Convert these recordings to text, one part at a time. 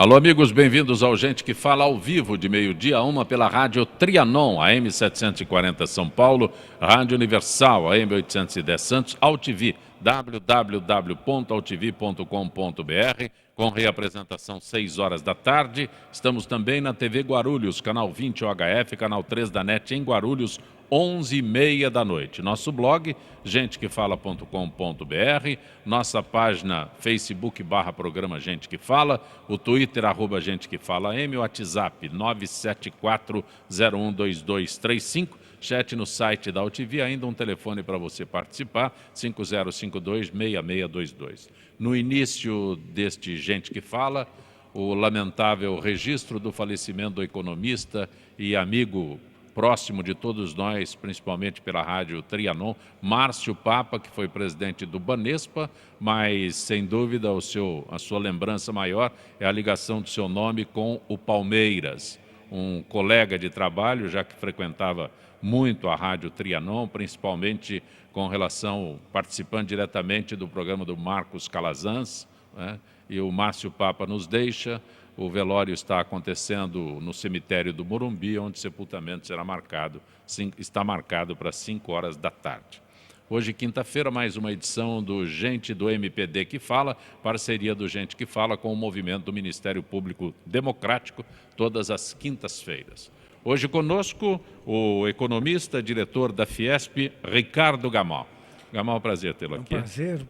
Alô, amigos, bem-vindos ao Gente que Fala ao vivo, de meio-dia a 1 pela Rádio Trianon, AM 740 São Paulo, Rádio Universal, AM 810 Santos, AltV, www.altv.com.br, com reapresentação 6 horas da tarde. Estamos também na TV Guarulhos, canal 20 OHF, canal 3 da NET em Guarulhos, 11h30 da noite. Nosso blog, gentequefala.com.br, nossa página Facebook/programa Gente que Fala, o Twitter @GenteQueFalaM, o WhatsApp 974012235, chat no site da AltV, ainda um telefone para você participar, 5052-6622. No início deste Gente que Fala, o lamentável registro do falecimento do economista e amigo próximo de todos nós, principalmente pela Rádio Trianon, Márcio Papa, que foi presidente do Banespa, mas, sem dúvida, a sua lembrança maior é a ligação do seu nome com o Palmeiras, um colega de trabalho, já que frequentava muito a Rádio Trianon, principalmente com relação, participando diretamente do programa do Marcos Calazans, né? E o Márcio Papa nos deixa. O velório está acontecendo no cemitério do Morumbi, onde o sepultamento está marcado para 5 horas da tarde. Hoje, quinta-feira, mais uma edição do Gente do MPD que Fala, parceria do Gente que Fala com o movimento do Ministério Público Democrático, todas as quintas-feiras. Hoje conosco, o economista, diretor da Fiesp, Ricardo Gamal. Gamal, prazer tê-lo aqui. É um prazer,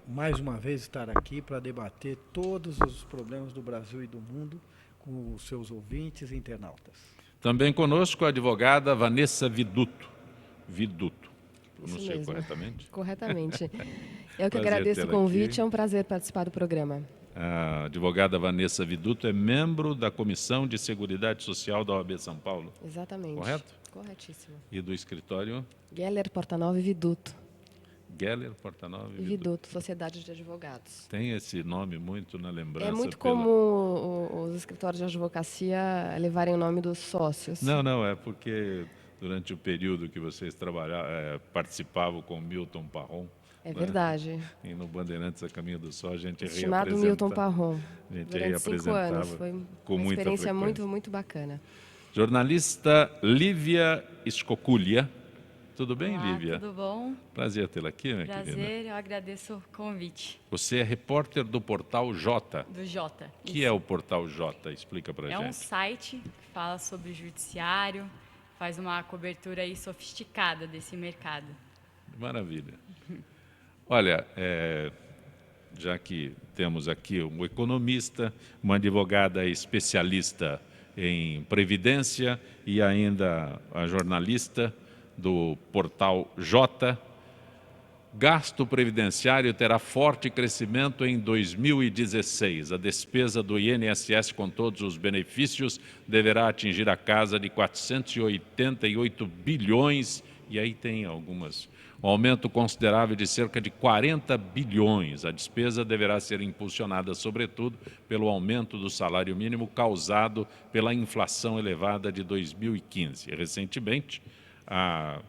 mais uma vez, estar aqui para debater todos os problemas do Brasil e do mundo com os seus ouvintes e internautas. Também conosco a advogada Vanessa Viduto. Pronunciei corretamente? Corretamente. Eu que agradeço o convite, aqui. É um prazer participar do programa. A advogada Vanessa Viduto é membro da Comissão de Seguridade Social da OAB São Paulo. Exatamente. Correto? Corretíssimo. E do escritório? Geller, Portanova e Viduto. Geller, Portanova e Viduto, Sociedade de Advogados. Tem esse nome muito na lembrança. É muito comum os escritórios de advocacia levarem o nome dos sócios. Não, é porque durante o período que vocês participavam com Milton Parron. É verdade. E no Bandeirantes a Caminho do Sol a gente Estimado Milton Parron. A gente durante 5 anos. Foi uma experiência muito bacana. Jornalista Lívia Escoculha. Tudo bem, Olá, Lívia? Tudo bom? Prazer tê-la aqui, minha querida. Prazer, eu agradeço o convite. Você é repórter do Portal J. Do J. O que é o Portal J? Explica pra gente. É um site que fala sobre o judiciário, faz uma cobertura aí sofisticada desse mercado. Maravilha. Olha, já que temos aqui um economista, uma advogada especialista em previdência e ainda a jornalista do Portal J, gasto previdenciário terá forte crescimento em 2016. A despesa do INSS com todos os benefícios deverá atingir a casa de 488 bilhões, e aí tem um aumento considerável de cerca de 40 bilhões. A despesa deverá ser impulsionada, sobretudo, pelo aumento do salário mínimo causado pela inflação elevada de 2015. Recentemente, a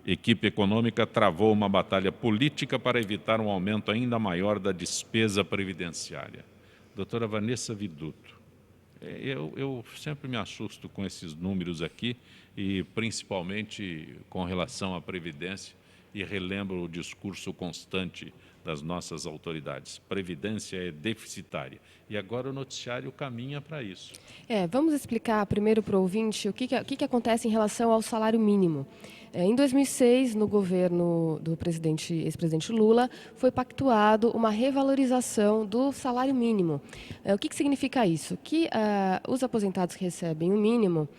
equipe econômica travou uma batalha política para evitar um aumento ainda maior da despesa previdenciária. Doutora Vanessa Viduto, eu sempre me assusto com esses números aqui, e principalmente com relação à Previdência, e relembro o discurso constante das nossas autoridades. Previdência é deficitária. E agora o noticiário caminha para isso. Vamos explicar primeiro para o ouvinte o que acontece em relação ao salário mínimo. Em 2006, no governo do ex-presidente Lula, foi pactuado uma revalorização do salário mínimo. O que significa isso? Que os aposentados que recebem o mínimo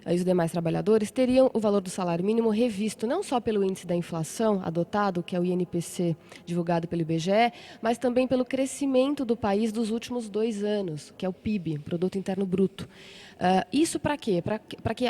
e os demais trabalhadores teriam o valor do salário mínimo revisto não só pelo índice da inflação adotado, que é o INPC divulgado pelo IBGE, mas também pelo crescimento do país dos últimos 2 anos, que é o PIB, Produto Interno Bruto. Isso para quê? Para que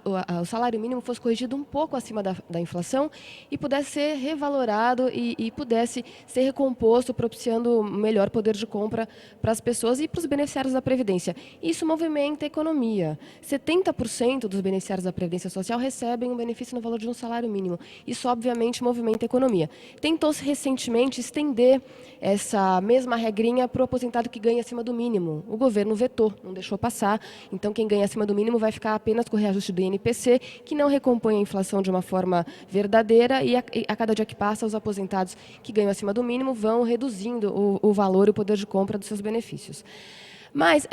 o salário mínimo fosse corrigido um pouco acima da inflação e pudesse ser revalorado e pudesse ser recomposto, propiciando melhor poder de compra para as pessoas e para os beneficiários da Previdência. Isso movimenta a economia. 70% 30% dos beneficiários da Previdência Social recebem um benefício no valor de um salário mínimo. Isso, obviamente, movimenta a economia. Tentou-se recentemente estender essa mesma regrinha para o aposentado que ganha acima do mínimo. O governo vetou, não deixou passar. Então, quem ganha acima do mínimo vai ficar apenas com o reajuste do INPC, que não recompõe a inflação de uma forma verdadeira, e a cada dia que passa, os aposentados que ganham acima do mínimo vão reduzindo o valor e o poder de compra dos seus benefícios. Mas,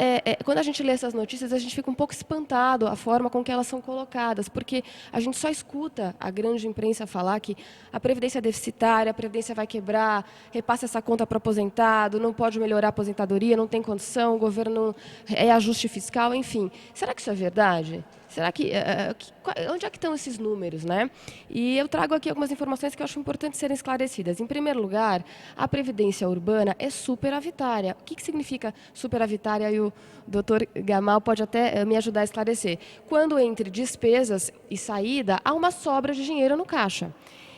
quando a gente lê essas notícias, a gente fica um pouco espantado a forma com que elas são colocadas, porque a gente só escuta a grande imprensa falar que a Previdência é deficitária, a Previdência vai quebrar, repassa essa conta para o aposentado, não pode melhorar a aposentadoria, não tem condição, o governo é ajuste fiscal, enfim. Será que isso é verdade? Será que, onde é que estão esses números, né? E eu trago aqui algumas informações que eu acho importante serem esclarecidas. Em primeiro lugar, a Previdência Urbana é superavitária. O que significa superavitária? E o doutor Gamal pode até me ajudar a esclarecer. Quando entre despesas e saída, há uma sobra de dinheiro no caixa.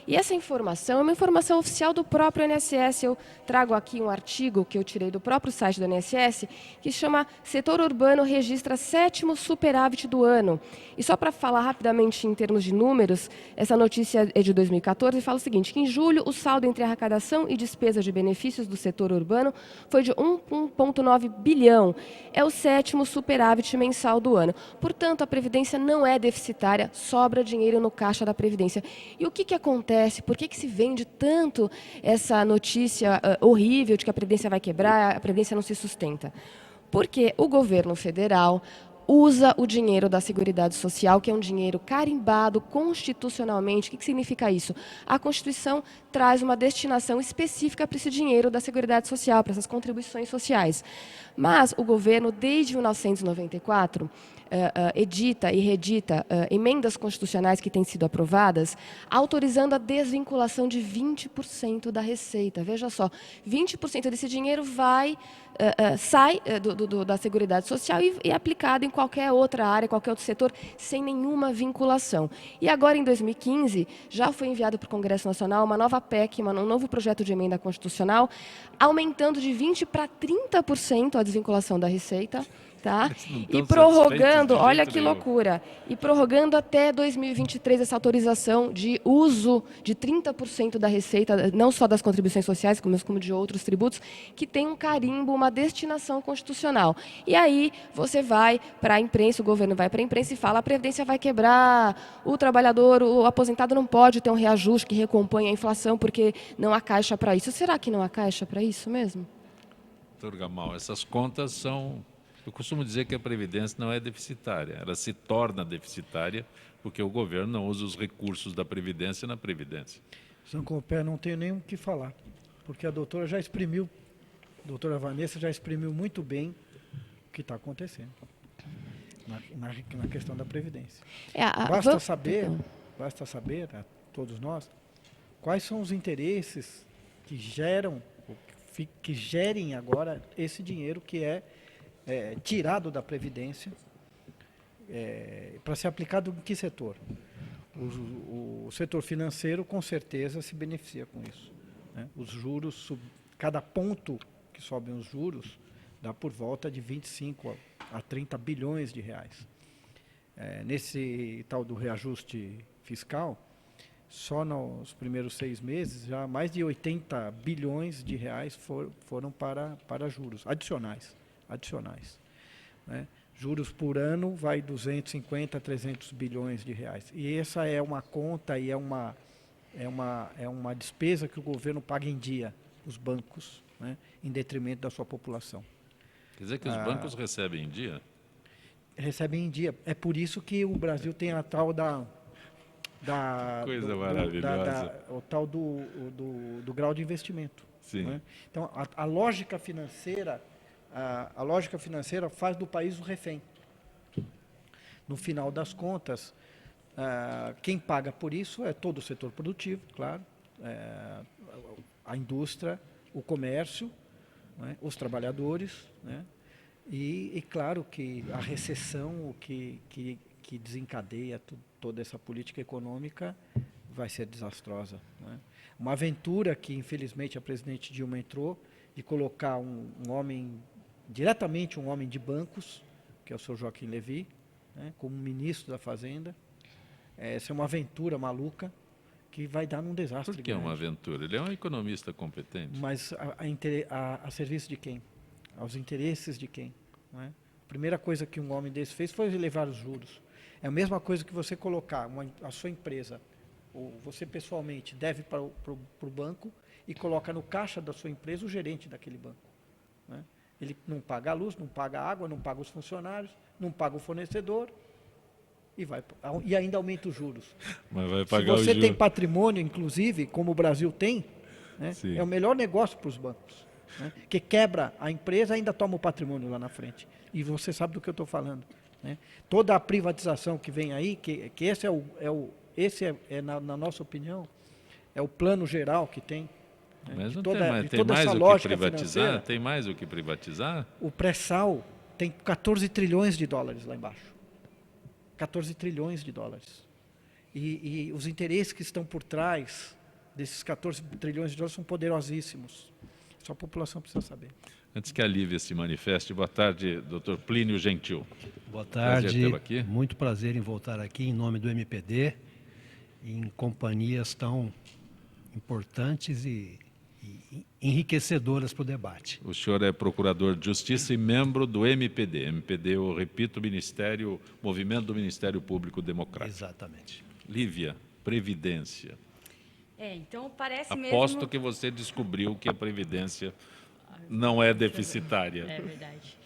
E essa informação é uma informação oficial do próprio INSS. Eu trago aqui um artigo que eu tirei do próprio site do INSS, que chama Setor Urbano registra 7º superávit do ano. E só para falar rapidamente em termos de números, essa notícia é de 2014 e fala o seguinte, que em julho o saldo entre arrecadação e despesa de benefícios do setor urbano foi de 1,9 bilhão. É o 7º superávit mensal do ano. Portanto, a Previdência não é deficitária, sobra dinheiro no caixa da Previdência. E o que acontece? Por que se vende tanto essa notícia horrível de que a Previdência vai quebrar, a Previdência não se sustenta? Porque o governo federal usa o dinheiro da Seguridade Social, que é um dinheiro carimbado constitucionalmente. O que significa isso? A Constituição traz uma destinação específica para esse dinheiro da Seguridade Social, para essas contribuições sociais. Mas o governo, desde 1994, edita e redita emendas constitucionais que têm sido aprovadas, autorizando a desvinculação de 20% da receita. Veja só, 20% desse dinheiro sai da Seguridade Social e é aplicado em qualquer outra área, qualquer outro setor, sem nenhuma vinculação. E agora, em 2015, já foi enviado para o Congresso Nacional uma nova PEC, um novo projeto de emenda constitucional, aumentando de 20% para 30% a desvinculação da receita. Tá? E prorrogando, olha que loucura, e prorrogando até 2023 essa autorização de uso de 30% da receita, não só das contribuições sociais, como de outros tributos, que tem um carimbo, uma destinação constitucional. E aí você vai para a imprensa, o governo vai para a imprensa e fala a Previdência vai quebrar, o trabalhador, o aposentado não pode ter um reajuste que recompõe a inflação porque não há caixa para isso. Será que não há caixa para isso mesmo? Doutor Gamal, essas contas são... Eu costumo dizer que a Previdência não é deficitária, ela se torna deficitária porque o governo não usa os recursos da Previdência na Previdência. Zancopé, não tenho nem o que falar, porque a doutora Vanessa já exprimiu muito bem o que está acontecendo na questão da Previdência. Basta saber, a todos nós, quais são os interesses que gerem agora esse dinheiro que é tirado da Previdência para ser aplicado em que setor? O setor financeiro, com certeza, se beneficia com isso, né? Os juros, cada ponto que sobem os juros, dá por volta de 25 a 30 bilhões de reais. Nesse tal do reajuste fiscal, só nos primeiros 6 meses, já mais de 80 bilhões de reais foram para juros adicionais. Né? Juros por ano vai 250 a 300 bilhões de reais. E essa é uma conta e é uma despesa que o governo paga em dia, os bancos, né? Em detrimento da sua população. Quer dizer que os bancos recebem em dia? Recebem em dia. É por isso que o Brasil tem a tal o tal do grau de investimento. Sim. Né? Então, a lógica financeira... A lógica financeira faz do país o refém. No final das contas, quem paga por isso é todo o setor produtivo, claro, a indústria, o comércio, né, os trabalhadores, né, e claro que a recessão, o que desencadeia toda essa política econômica vai ser desastrosa. Né? Uma aventura que, infelizmente, a presidente Dilma entrou, de colocar diretamente um homem de bancos, que é o senhor Joaquim Levy, né, como ministro da Fazenda. Essa é uma aventura maluca que vai dar num desastre Por que é grande. uma aventura? Ele é um economista competente. Mas a serviço de quem? Aos interesses de quem? Não é? A primeira coisa que um homem desse fez foi elevar os juros. É a mesma coisa que você colocar a sua empresa, ou você pessoalmente deve para o banco e coloca no caixa da sua empresa o gerente daquele banco. Né? Ele não paga a luz, não paga a água, não paga os funcionários, não paga o fornecedor e ainda aumenta os juros. Mas vai Se pagar você o tem juro. patrimônio, inclusive, como o Brasil tem, né, Sim. é o melhor negócio para os bancos. Né, que quebra a empresa, ainda toma o patrimônio lá na frente. E você sabe do que eu estou falando. Né? Toda a privatização que vem aí, que esse na nossa opinião, é o plano geral que tem. Né, Mas de não toda, tem mais, de tem toda mais essa o que lógica privatizar? financeira. Tem mais o que privatizar? O pré-sal tem 14 trilhões de dólares lá embaixo. 14 trilhões de dólares. E os interesses que estão por trás desses 14 trilhões de dólares são poderosíssimos. Só a população precisa saber. Antes que a Lívia se manifeste, boa tarde, Dr. Plínio Gentil. Boa Prazer tarde, tê-lo aqui. muito prazer em voltar aqui em nome do MPD, em companhias tão importantes e enriquecedoras para o debate. O senhor é procurador de Justiça e membro do MPD. MPD, eu repito, Movimento do Ministério Público Democrático. Exatamente. Lívia, Previdência. Então parece Aposto mesmo... que você descobriu que a Previdência não é deficitária. É verdade.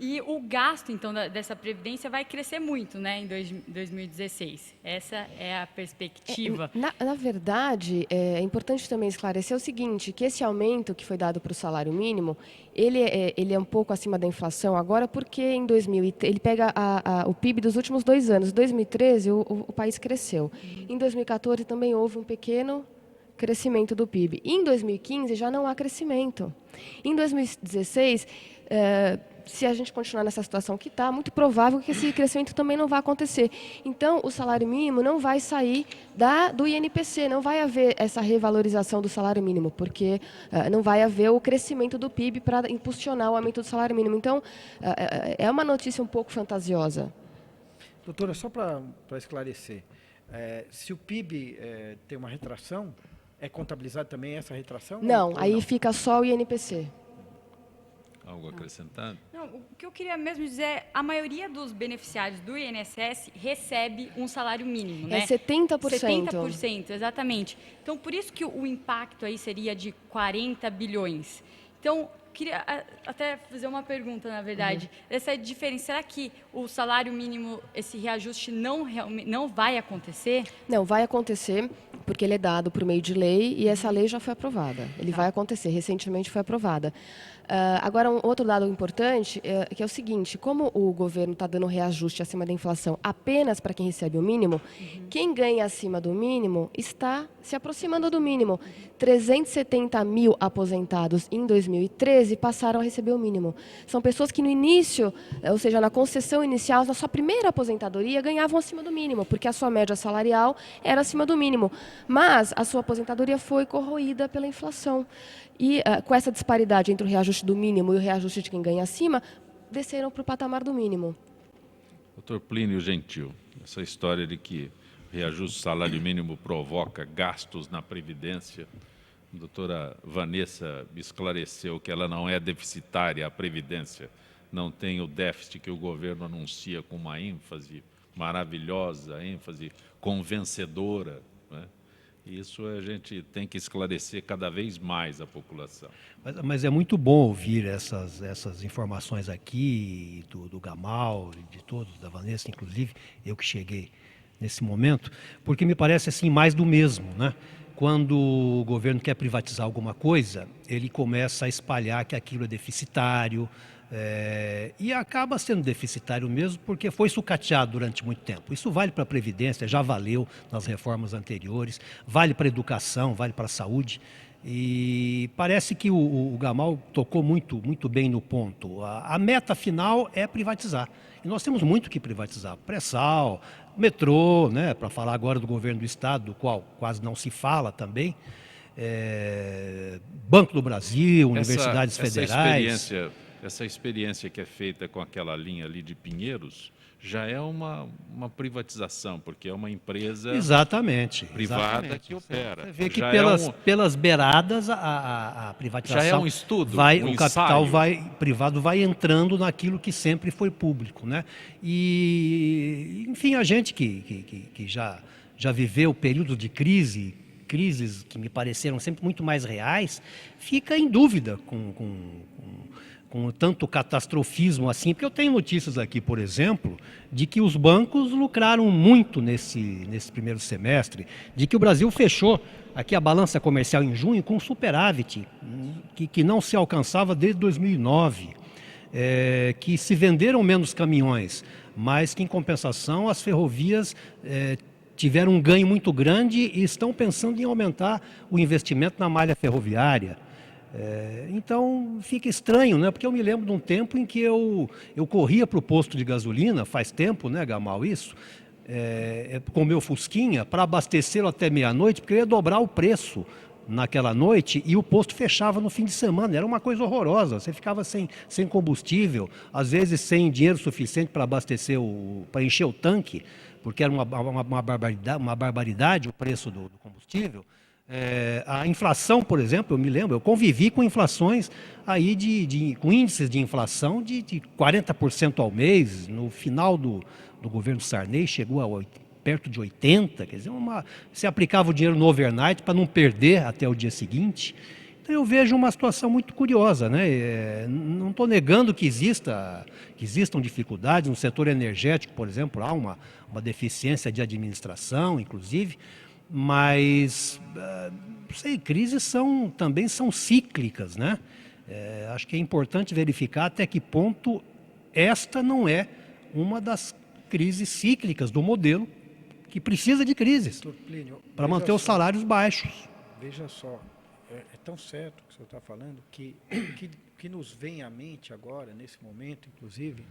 E o gasto, então, dessa Previdência vai crescer muito, né, em 2016. Essa é a perspectiva. Na verdade, é importante também esclarecer o seguinte, que esse aumento que foi dado para o salário mínimo, ele é um pouco acima da inflação agora, porque em 2013, ele pega o PIB dos últimos 2 anos. Em 2013, o país cresceu. Em 2014, também houve um pequeno crescimento do PIB. Em 2015, já não há crescimento. Em 2016... se a gente continuar nessa situação que está, muito provável que esse crescimento também não vai acontecer. Então, o salário mínimo não vai sair do INPC, não vai haver essa revalorização do salário mínimo, porque não vai haver o crescimento do PIB para impulsionar o aumento do salário mínimo. Então, é uma notícia um pouco fantasiosa. Doutora, só para esclarecer, se o PIB tem uma retração, é contabilizada também essa retração? Não, ou aí não? fica só o INPC. Algo acrescentado? Não, o que eu queria mesmo dizer é a maioria dos beneficiários do INSS recebe um salário mínimo, né? É 70%. 70%, exatamente. Então, por isso que o impacto aí seria de 40 bilhões. Então, queria até fazer uma pergunta, na verdade. Essa diferença, será que o salário mínimo, esse reajuste não vai acontecer? Não, vai acontecer, porque ele é dado por meio de lei e essa lei já foi aprovada. Ele vai acontecer, recentemente foi aprovada. Agora, um outro dado importante, que é o seguinte, como o governo está dando reajuste acima da inflação apenas para quem recebe o mínimo, quem ganha acima do mínimo está se aproximando do mínimo. 370 mil aposentados em 2013 passaram a receber o mínimo. São pessoas que no início, ou seja, na concessão inicial, na sua primeira aposentadoria, ganhavam acima do mínimo, porque a sua média salarial era acima do mínimo. Mas a sua aposentadoria foi corroída pela inflação. E com essa disparidade entre o reajuste do mínimo e o reajuste de quem ganha acima, desceram para o patamar do mínimo. Doutor Plínio Gentil, essa história de que reajuste do salário mínimo provoca gastos na Previdência, a doutora Vanessa me esclareceu que ela não é deficitária, a Previdência não tem o déficit que o governo anuncia com uma ênfase maravilhosa, ênfase convencedora, né? Isso a gente tem que esclarecer cada vez mais a população. Mas é muito bom ouvir essas informações aqui, do Gamal, de todos, da Vanessa, inclusive, eu que cheguei nesse momento, porque me parece assim mais do mesmo, né? Quando o governo quer privatizar alguma coisa, ele começa a espalhar que aquilo é deficitário, e acaba sendo deficitário mesmo porque foi sucateado durante muito tempo. Isso vale para a Previdência, já valeu nas reformas anteriores, vale para a educação, vale para a saúde. E parece que o Gamal tocou muito bem no ponto. A meta final é privatizar. E nós temos muito que privatizar. Pré-sal, metrô, né, para falar agora do governo do Estado, do qual quase não se fala também. Banco do Brasil, universidades federais. Essa experiência essa experiência que é feita com aquela linha ali de Pinheiros já é uma privatização, porque é uma empresa Exatamente. privada exatamente. que opera. Você vê que Já pelas beiradas a privatização já é um estudo, o capital ensaio. privado vai entrando naquilo que sempre foi público, né? E, enfim, a gente que já viveu períodos de crises que me pareceram sempre muito mais reais, fica em dúvida com tanto catastrofismo assim, porque eu tenho notícias aqui, por exemplo, de que os bancos lucraram muito nesse primeiro semestre, de que o Brasil fechou aqui a balança comercial em junho com superávit, que não se alcançava desde 2009, que se venderam menos caminhões, mas que, em compensação, as ferrovias tiveram um ganho muito grande e estão pensando em aumentar o investimento na malha ferroviária. Então fica estranho, né? Porque eu me lembro de um tempo em que eu corria para o posto de gasolina, faz tempo, né, Gamal, isso, com o meu Fusquinha, para abastecê-lo até meia-noite, porque eu ia dobrar o preço naquela noite e o posto fechava no fim de semana. Era uma coisa horrorosa, você ficava sem combustível, às vezes sem dinheiro suficiente para abastecer, para encher o tanque, porque era uma barbaridade o preço do combustível. A inflação, por exemplo, eu me lembro, eu convivi com inflações aí com índices de inflação de 40% ao mês. No final do governo Sarney chegou a perto de 80%, quer dizer, você aplicava o dinheiro no overnight para não perder até o dia seguinte. Então eu vejo uma situação muito curiosa, né? Não estou negando que existam dificuldades no setor energético, por exemplo, há uma deficiência de administração, inclusive. Mas, crises também são cíclicas, né? Acho que é importante verificar até que ponto esta não é uma das crises cíclicas do modelo que precisa de crises para manter os salários baixos. Veja só, é tão certo o que o senhor está falando que nos vem à mente agora, nesse momento, inclusive,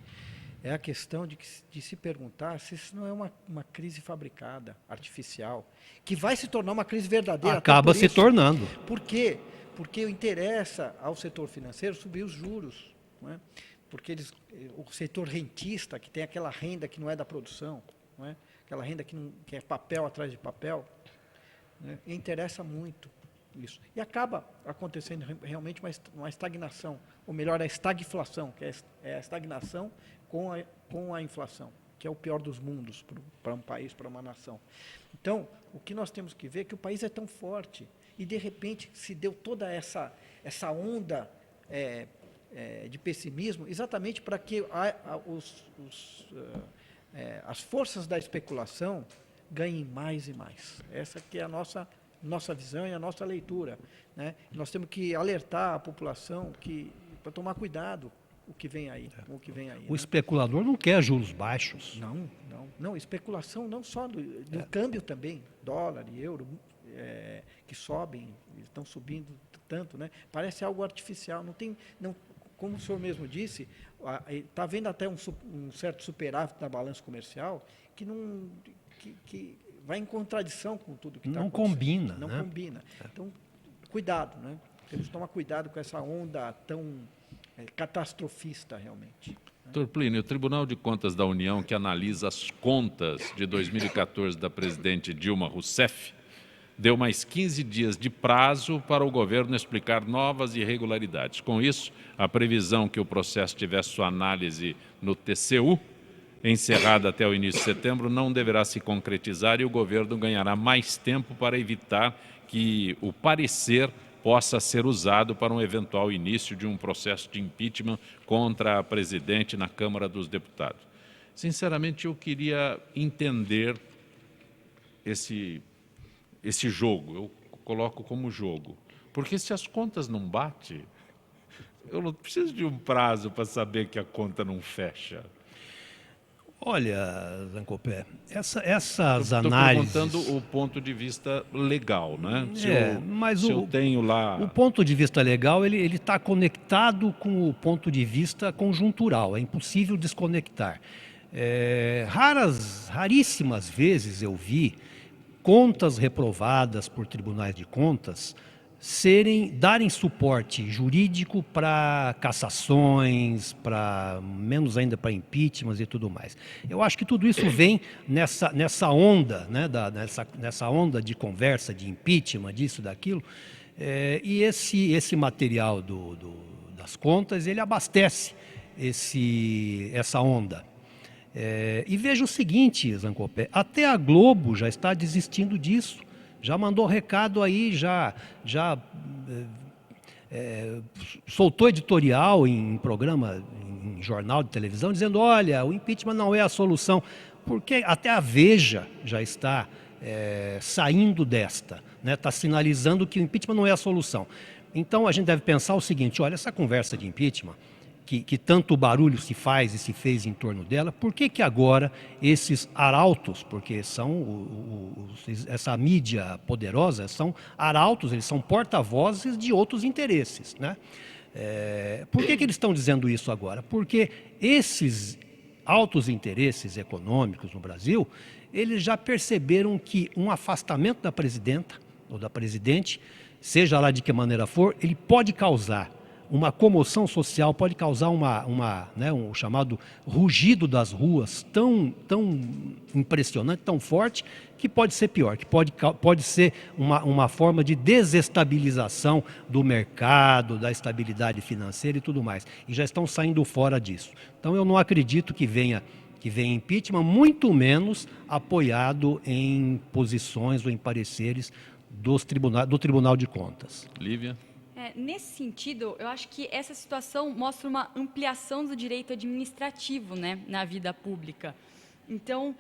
é a questão de se perguntar se isso não é uma crise fabricada, artificial, que vai se tornar uma crise verdadeira. Acaba se tornando. Por quê? Porque interessa ao setor financeiro subir os juros, não é? Porque o setor rentista, que tem aquela renda que não é da produção, não é? Aquela renda que é papel atrás de papel, né? Interessa muito isso. E acaba acontecendo realmente uma estagnação, ou melhor, a estagflação, que é a estagnação com a inflação, que é o pior dos mundos para um país, para uma nação. Então, o que nós temos que ver é que o país é tão forte e, de repente, se deu toda essa onda de pessimismo, exatamente para que as forças da especulação ganhem mais e mais. Essa que é a nossa visão e a nossa leitura, né? Nós temos que alertar a população para tomar cuidado com o que vem aí. O especulador não quer juros baixos. Não, especulação não só do câmbio também, dólar e euro, que sobem, estão subindo tanto, né? Parece algo artificial, como o senhor mesmo disse, está havendo até um certo superávit na balança comercial que vai em contradição com tudo que está acontecendo. Não combina. Então, cuidado, né? Temos que tomar cuidado com essa onda tão catastrofista, realmente. Doutor Plínio, o Tribunal de Contas da União, que analisa as contas de 2014 da presidente Dilma Rousseff, deu mais 15 dias de prazo para o governo explicar novas irregularidades. Com isso, a previsão que o processo tivesse sua análise no TCU, encerrada até o início de setembro, não deverá se concretizar e o governo ganhará mais tempo para evitar que o parecer possa ser usado para um eventual início de um processo de impeachment contra a presidente na Câmara dos Deputados. Sinceramente, eu queria entender esse jogo, eu coloco como jogo, porque se as contas não batem, eu não preciso de um prazo para saber que a conta não fecha. Olha, Zancopé, essas Estou análises... perguntando o ponto de vista legal, né? Eu tenho lá... O ponto de vista legal, ele está conectado com o ponto de vista conjuntural, é impossível desconectar. Raríssimas vezes eu vi contas reprovadas por tribunais de contas darem suporte jurídico para cassações, para menos ainda para impeachments e tudo mais. Eu acho que tudo isso vem nessa onda, né, nessa onda de conversa, de impeachment, disso, daquilo, e esse material das contas, ele abastece essa onda. E veja o seguinte, Zancopé, até a Globo já está desistindo disso. Já mandou recado aí, já soltou editorial em programa, em jornal de televisão, dizendo, olha, o impeachment não é a solução, porque até a Veja já está saindo desta, né? Está sinalizando que o impeachment não é a solução. Então a gente deve pensar o seguinte, olha, essa conversa de impeachment, que tanto barulho se faz e se fez em torno dela, por que agora esses arautos, porque são essa mídia poderosa, são arautos, eles são porta-vozes de outros interesses, né? Por que eles estão dizendo isso agora? Porque esses altos interesses econômicos no Brasil, eles já perceberam que um afastamento da presidenta ou da presidente, seja lá de que maneira for, ele pode causar uma comoção social, pode causar um chamado rugido das ruas tão impressionante, tão forte, que pode ser pior, que pode ser uma forma de desestabilização do mercado, da estabilidade financeira e tudo mais. E já estão saindo fora disso. Então eu não acredito que venha impeachment, muito menos apoiado em posições ou em pareceres do Tribunal de Contas. Lívia? Nesse sentido, eu acho que essa situação mostra uma ampliação do direito administrativo, né, na vida pública. Então,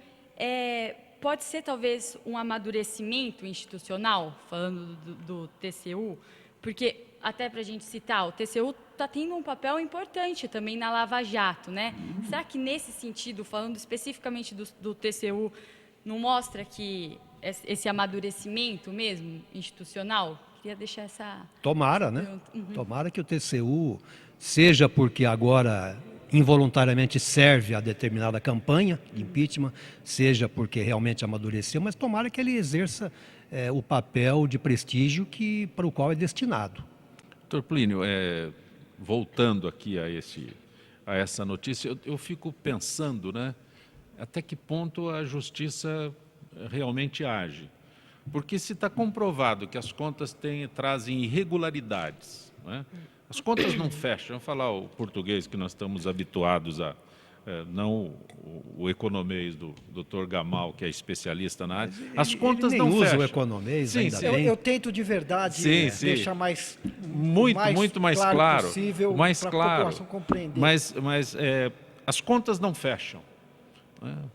pode ser talvez um amadurecimento institucional, falando do TCU, porque, até para a gente citar, o TCU está tendo um papel importante também na Lava Jato, né? Será que nesse sentido, falando especificamente do TCU, não mostra que esse amadurecimento mesmo institucional? Queria deixar essa... Tomara, né? Tomara que o TCU, seja porque agora involuntariamente serve a determinada campanha de impeachment, seja porque realmente amadureceu, mas tomara que ele exerça o papel de prestígio para o qual é destinado. Doutor Plínio, voltando aqui a essa notícia, eu fico pensando, né, até que ponto a justiça realmente age. Porque se está comprovado que as contas trazem irregularidades, né? As contas não fecham, vamos falar o português que nós estamos habituados a, não o economês do Dr. Gamal, que é especialista na área, as contas ele nem não usa fecham. O economês, sim, ainda sim. bem. Eu tento de verdade deixar muito mais claro possível para a população compreender. Mas as contas não fecham.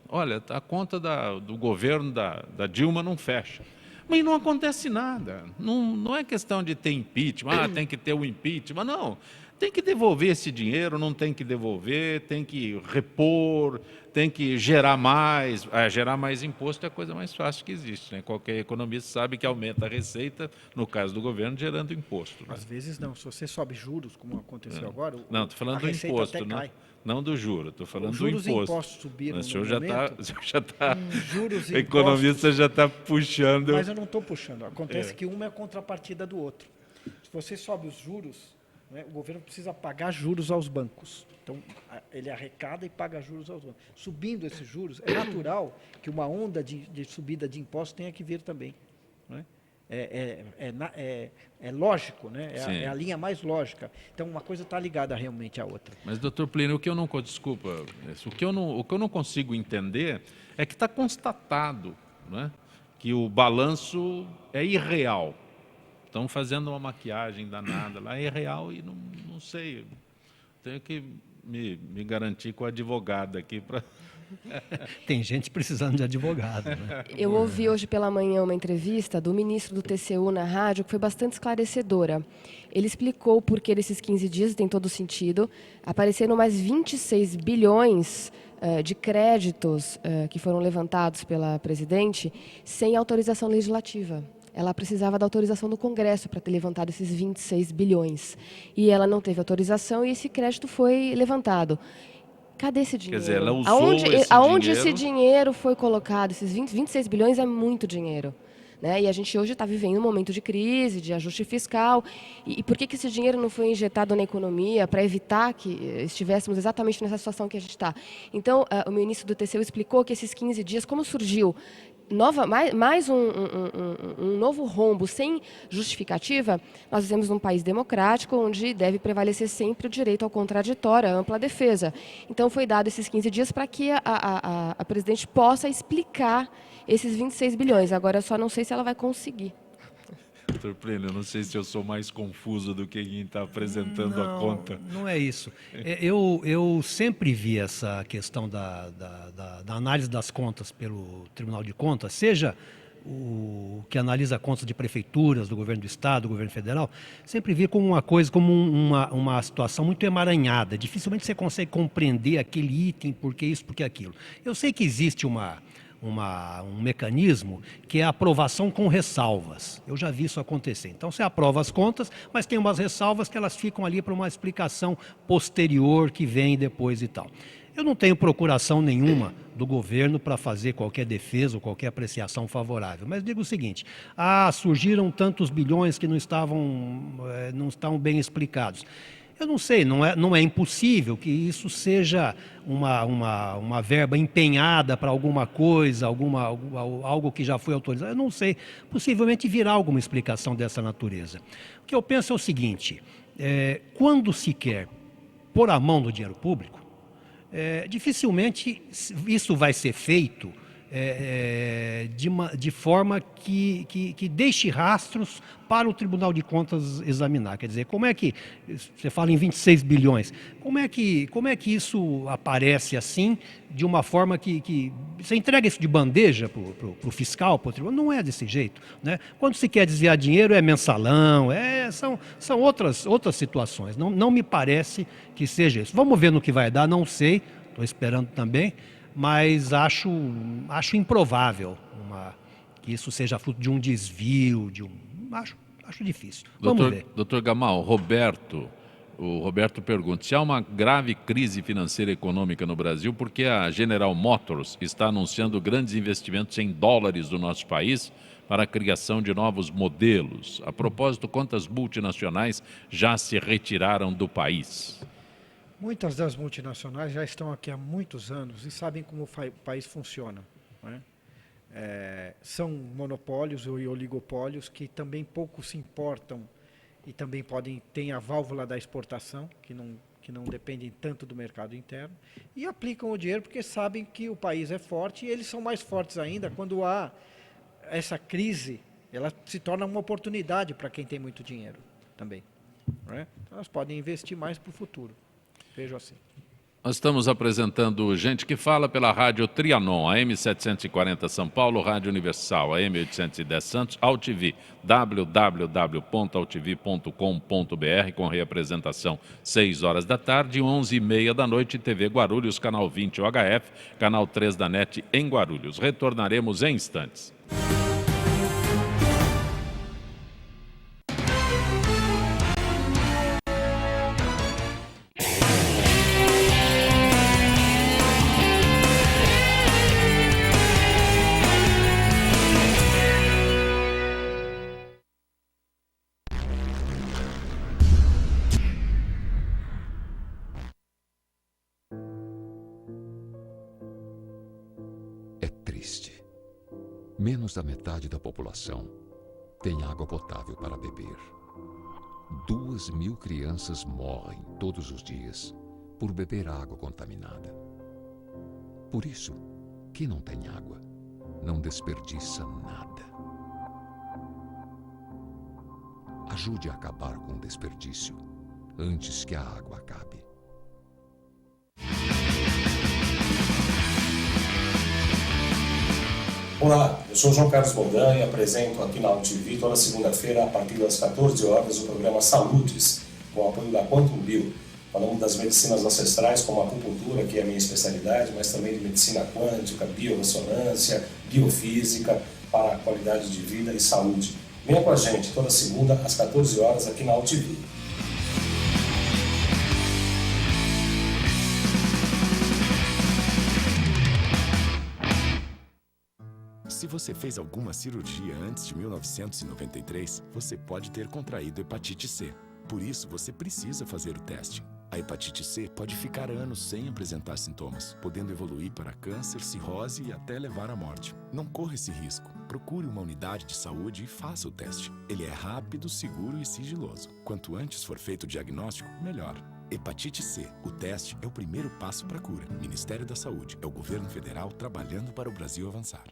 Olha, a conta do governo da Dilma não fecha. Mas não acontece nada. Não é questão de ter impeachment, tem que ter o impeachment. Não, tem que devolver esse dinheiro, não tem que devolver, tem que repor, tem que gerar mais. Gerar mais imposto é a coisa mais fácil que existe, né? Qualquer economista sabe que aumenta a receita, no caso do governo, gerando imposto. Né? Às vezes não. Se você sobe juros, como aconteceu agora, não, estou falando do imposto, não do juro, estou falando do imposto. Os juros e impostos subiram o senhor já está, juros e o economista já está puxando. Mas eu não estou puxando. Acontece que uma é a contrapartida do outro. Se você sobe os juros, né, o governo precisa pagar juros aos bancos. Então, ele arrecada e paga juros aos bancos. Subindo esses juros, é natural que uma onda de subida de impostos tenha que vir também. Né? É lógico, né? É a linha mais lógica. Então, uma coisa está ligada realmente à outra. Mas, doutor Plínio, o que eu não consigo entender é que está constatado, né, que o balanço é irreal. Estão fazendo uma maquiagem danada lá, é irreal e não sei. Tenho que me garantir com a advogada aqui para... Tem gente precisando de advogado, né? Eu ouvi hoje pela manhã uma entrevista do ministro do TCU na rádio que foi bastante esclarecedora. Ele explicou por que nesses 15 dias, tem todo sentido, apareceram mais 26 bilhões de créditos que foram levantados pela presidente sem autorização legislativa. Ela precisava da autorização do Congresso para ter levantado esses 26 bilhões. E ela não teve autorização e esse crédito foi levantado. Cadê esse dinheiro? Quer dizer, ela usou aonde esse dinheiro foi colocado? Esses 26 bilhões é muito dinheiro. né? E a gente hoje está vivendo um momento de crise, de ajuste fiscal. E por que esse dinheiro não foi injetado na economia para evitar que estivéssemos exatamente nessa situação que a gente está? Então, o ministro do TCU explicou que esses 15 dias, como surgiu mais um novo rombo sem justificativa, nós vivemos num país democrático onde deve prevalecer sempre o direito ao contraditório, à ampla defesa. Então foi dado esses 15 dias para que a presidente possa explicar esses 26 bilhões. Agora eu só não sei se ela vai conseguir. Doutor Plínio, eu não sei se eu sou mais confuso do que quem está apresentando a conta. Não é isso. Eu sempre vi essa questão da análise das contas pelo Tribunal de Contas, seja o que analisa contas de prefeituras, do governo do estado, do governo federal, sempre vi como uma coisa, como uma situação muito emaranhada. Dificilmente você consegue compreender aquele item, por que isso, por que aquilo. Eu sei que existe um mecanismo que é a aprovação com ressalvas. Eu já vi isso acontecer. Então, você aprova as contas, mas tem umas ressalvas que elas ficam ali para uma explicação posterior que vem depois e tal. Eu não tenho procuração nenhuma do governo para fazer qualquer defesa ou qualquer apreciação favorável, mas digo o seguinte: surgiram tantos bilhões que não estão bem explicados. Eu não sei, não é impossível que isso seja uma verba empenhada para alguma coisa, algo que já foi autorizado. Eu não sei, possivelmente virá alguma explicação dessa natureza. O que eu penso é o seguinte: quando se quer pôr a mão no dinheiro público, dificilmente isso vai ser feito de forma que deixe rastros para o Tribunal de Contas examinar. Quer dizer, como é que, você fala em 26 bilhões, como é que isso aparece assim, de uma forma que você entrega isso de bandeja para o fiscal, para o tribunal? Não é desse jeito, né? Quando se quer desviar dinheiro é mensalão, são outras situações. Não me parece que seja isso. Vamos ver no que vai dar, não sei, estou esperando também, mas acho improvável que isso seja fruto de um desvio, acho difícil. Vamos ver. Doutor Gamal, o Roberto pergunta: se há uma grave crise financeira e econômica no Brasil, por que a General Motors está anunciando grandes investimentos em dólares do nosso país para a criação de novos modelos? A propósito, quantas multinacionais já se retiraram do país? Muitas das multinacionais já estão aqui há muitos anos e sabem como o país funciona, né? São monopólios e oligopólios que também pouco se importam e também têm a válvula da exportação, que não dependem tanto do mercado interno, e aplicam o dinheiro porque sabem que o país é forte, e eles são mais fortes ainda quando há essa crise. Ela se torna uma oportunidade para quem tem muito dinheiro também, né? Então, elas podem investir mais para o futuro. Vejo assim. Nós estamos apresentando Gente que Fala pela Rádio Trianon, AM 740 São Paulo, Rádio Universal, AM 810 Santos, AltV, www.altv.com.br, com reapresentação 6 horas da tarde e 11h30 da noite, TV Guarulhos, canal 20 UHF, canal 3 da NET em Guarulhos. Retornaremos em instantes. Menos da metade da população tem água potável para beber. 2.000 crianças morrem todos os dias por beber água contaminada. Por isso, quem não tem água não desperdiça nada. Ajude a acabar com o desperdício antes que a água acabe. Olá, eu sou João Carlos Boldan e apresento aqui na AltV toda segunda-feira, a partir das 14 horas, o programa Saludes, com o apoio da Quantum Bio. Falamos das medicinas ancestrais, como a acupuntura, que é a minha especialidade, mas também de medicina quântica, biorressonância, biofísica, para a qualidade de vida e saúde. Venha com a gente toda segunda, às 14 horas, aqui na AltV. Se você fez alguma cirurgia antes de 1993, você pode ter contraído hepatite C. Por isso, você precisa fazer o teste. A hepatite C pode ficar anos sem apresentar sintomas, podendo evoluir para câncer, cirrose e até levar à morte. Não corra esse risco. Procure uma unidade de saúde e faça o teste. Ele é rápido, seguro e sigiloso. Quanto antes for feito o diagnóstico, melhor. Hepatite C. O teste é o primeiro passo para a cura. Ministério da Saúde. É o governo federal trabalhando para o Brasil avançar.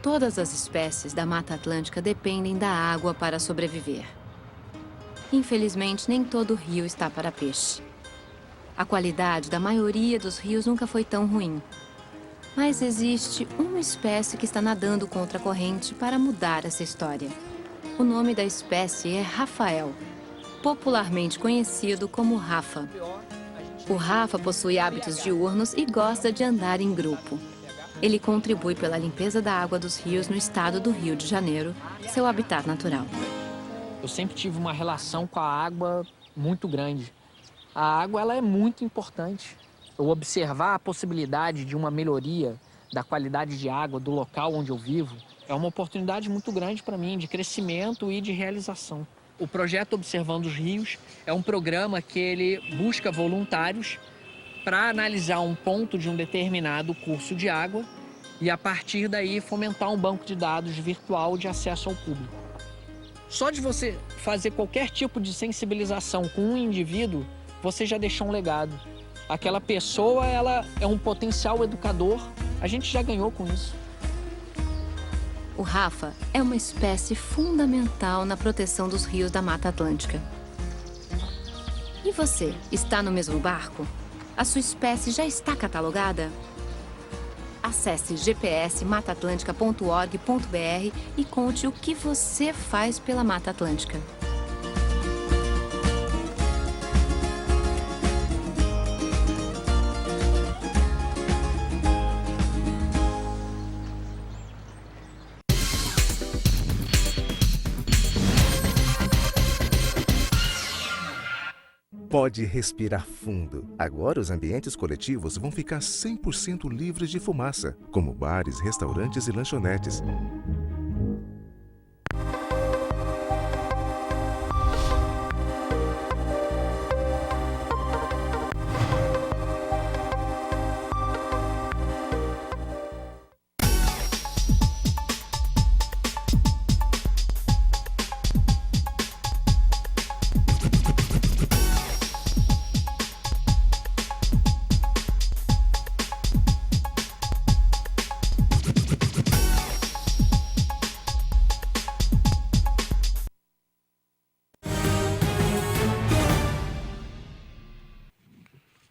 Todas as espécies da Mata Atlântica dependem da água para sobreviver. Infelizmente, nem todo rio está para peixe. A qualidade da maioria dos rios nunca foi tão ruim. Mas existe uma espécie que está nadando contra a corrente para mudar essa história. O nome da espécie é Rafael, popularmente conhecido como Rafa. O Rafa possui hábitos diurnos e gosta de andar em grupo. Ele contribui pela limpeza da água dos rios no estado do Rio de Janeiro, seu habitat natural. Eu sempre tive uma relação com a água muito grande. A água ela é muito importante. Eu observar a possibilidade de uma melhoria da qualidade de água do local onde eu vivo é uma oportunidade muito grande para mim de crescimento e de realização. O projeto Observando os Rios é um programa que ele busca voluntários para analisar um ponto de um determinado curso de água e, a partir daí, fomentar um banco de dados virtual de acesso ao público. Só de você fazer qualquer tipo de sensibilização com um indivíduo, você já deixou um legado. Aquela pessoa, ela é um potencial educador, a gente já ganhou com isso. O Rafa é uma espécie fundamental na proteção dos rios da Mata Atlântica. E você, está no mesmo barco? A sua espécie já está catalogada? Acesse gpsmataatlantica.org.br e conte o que você faz pela Mata Atlântica. Pode respirar fundo. Agora os ambientes coletivos vão ficar 100% livres de fumaça, como bares, restaurantes e lanchonetes.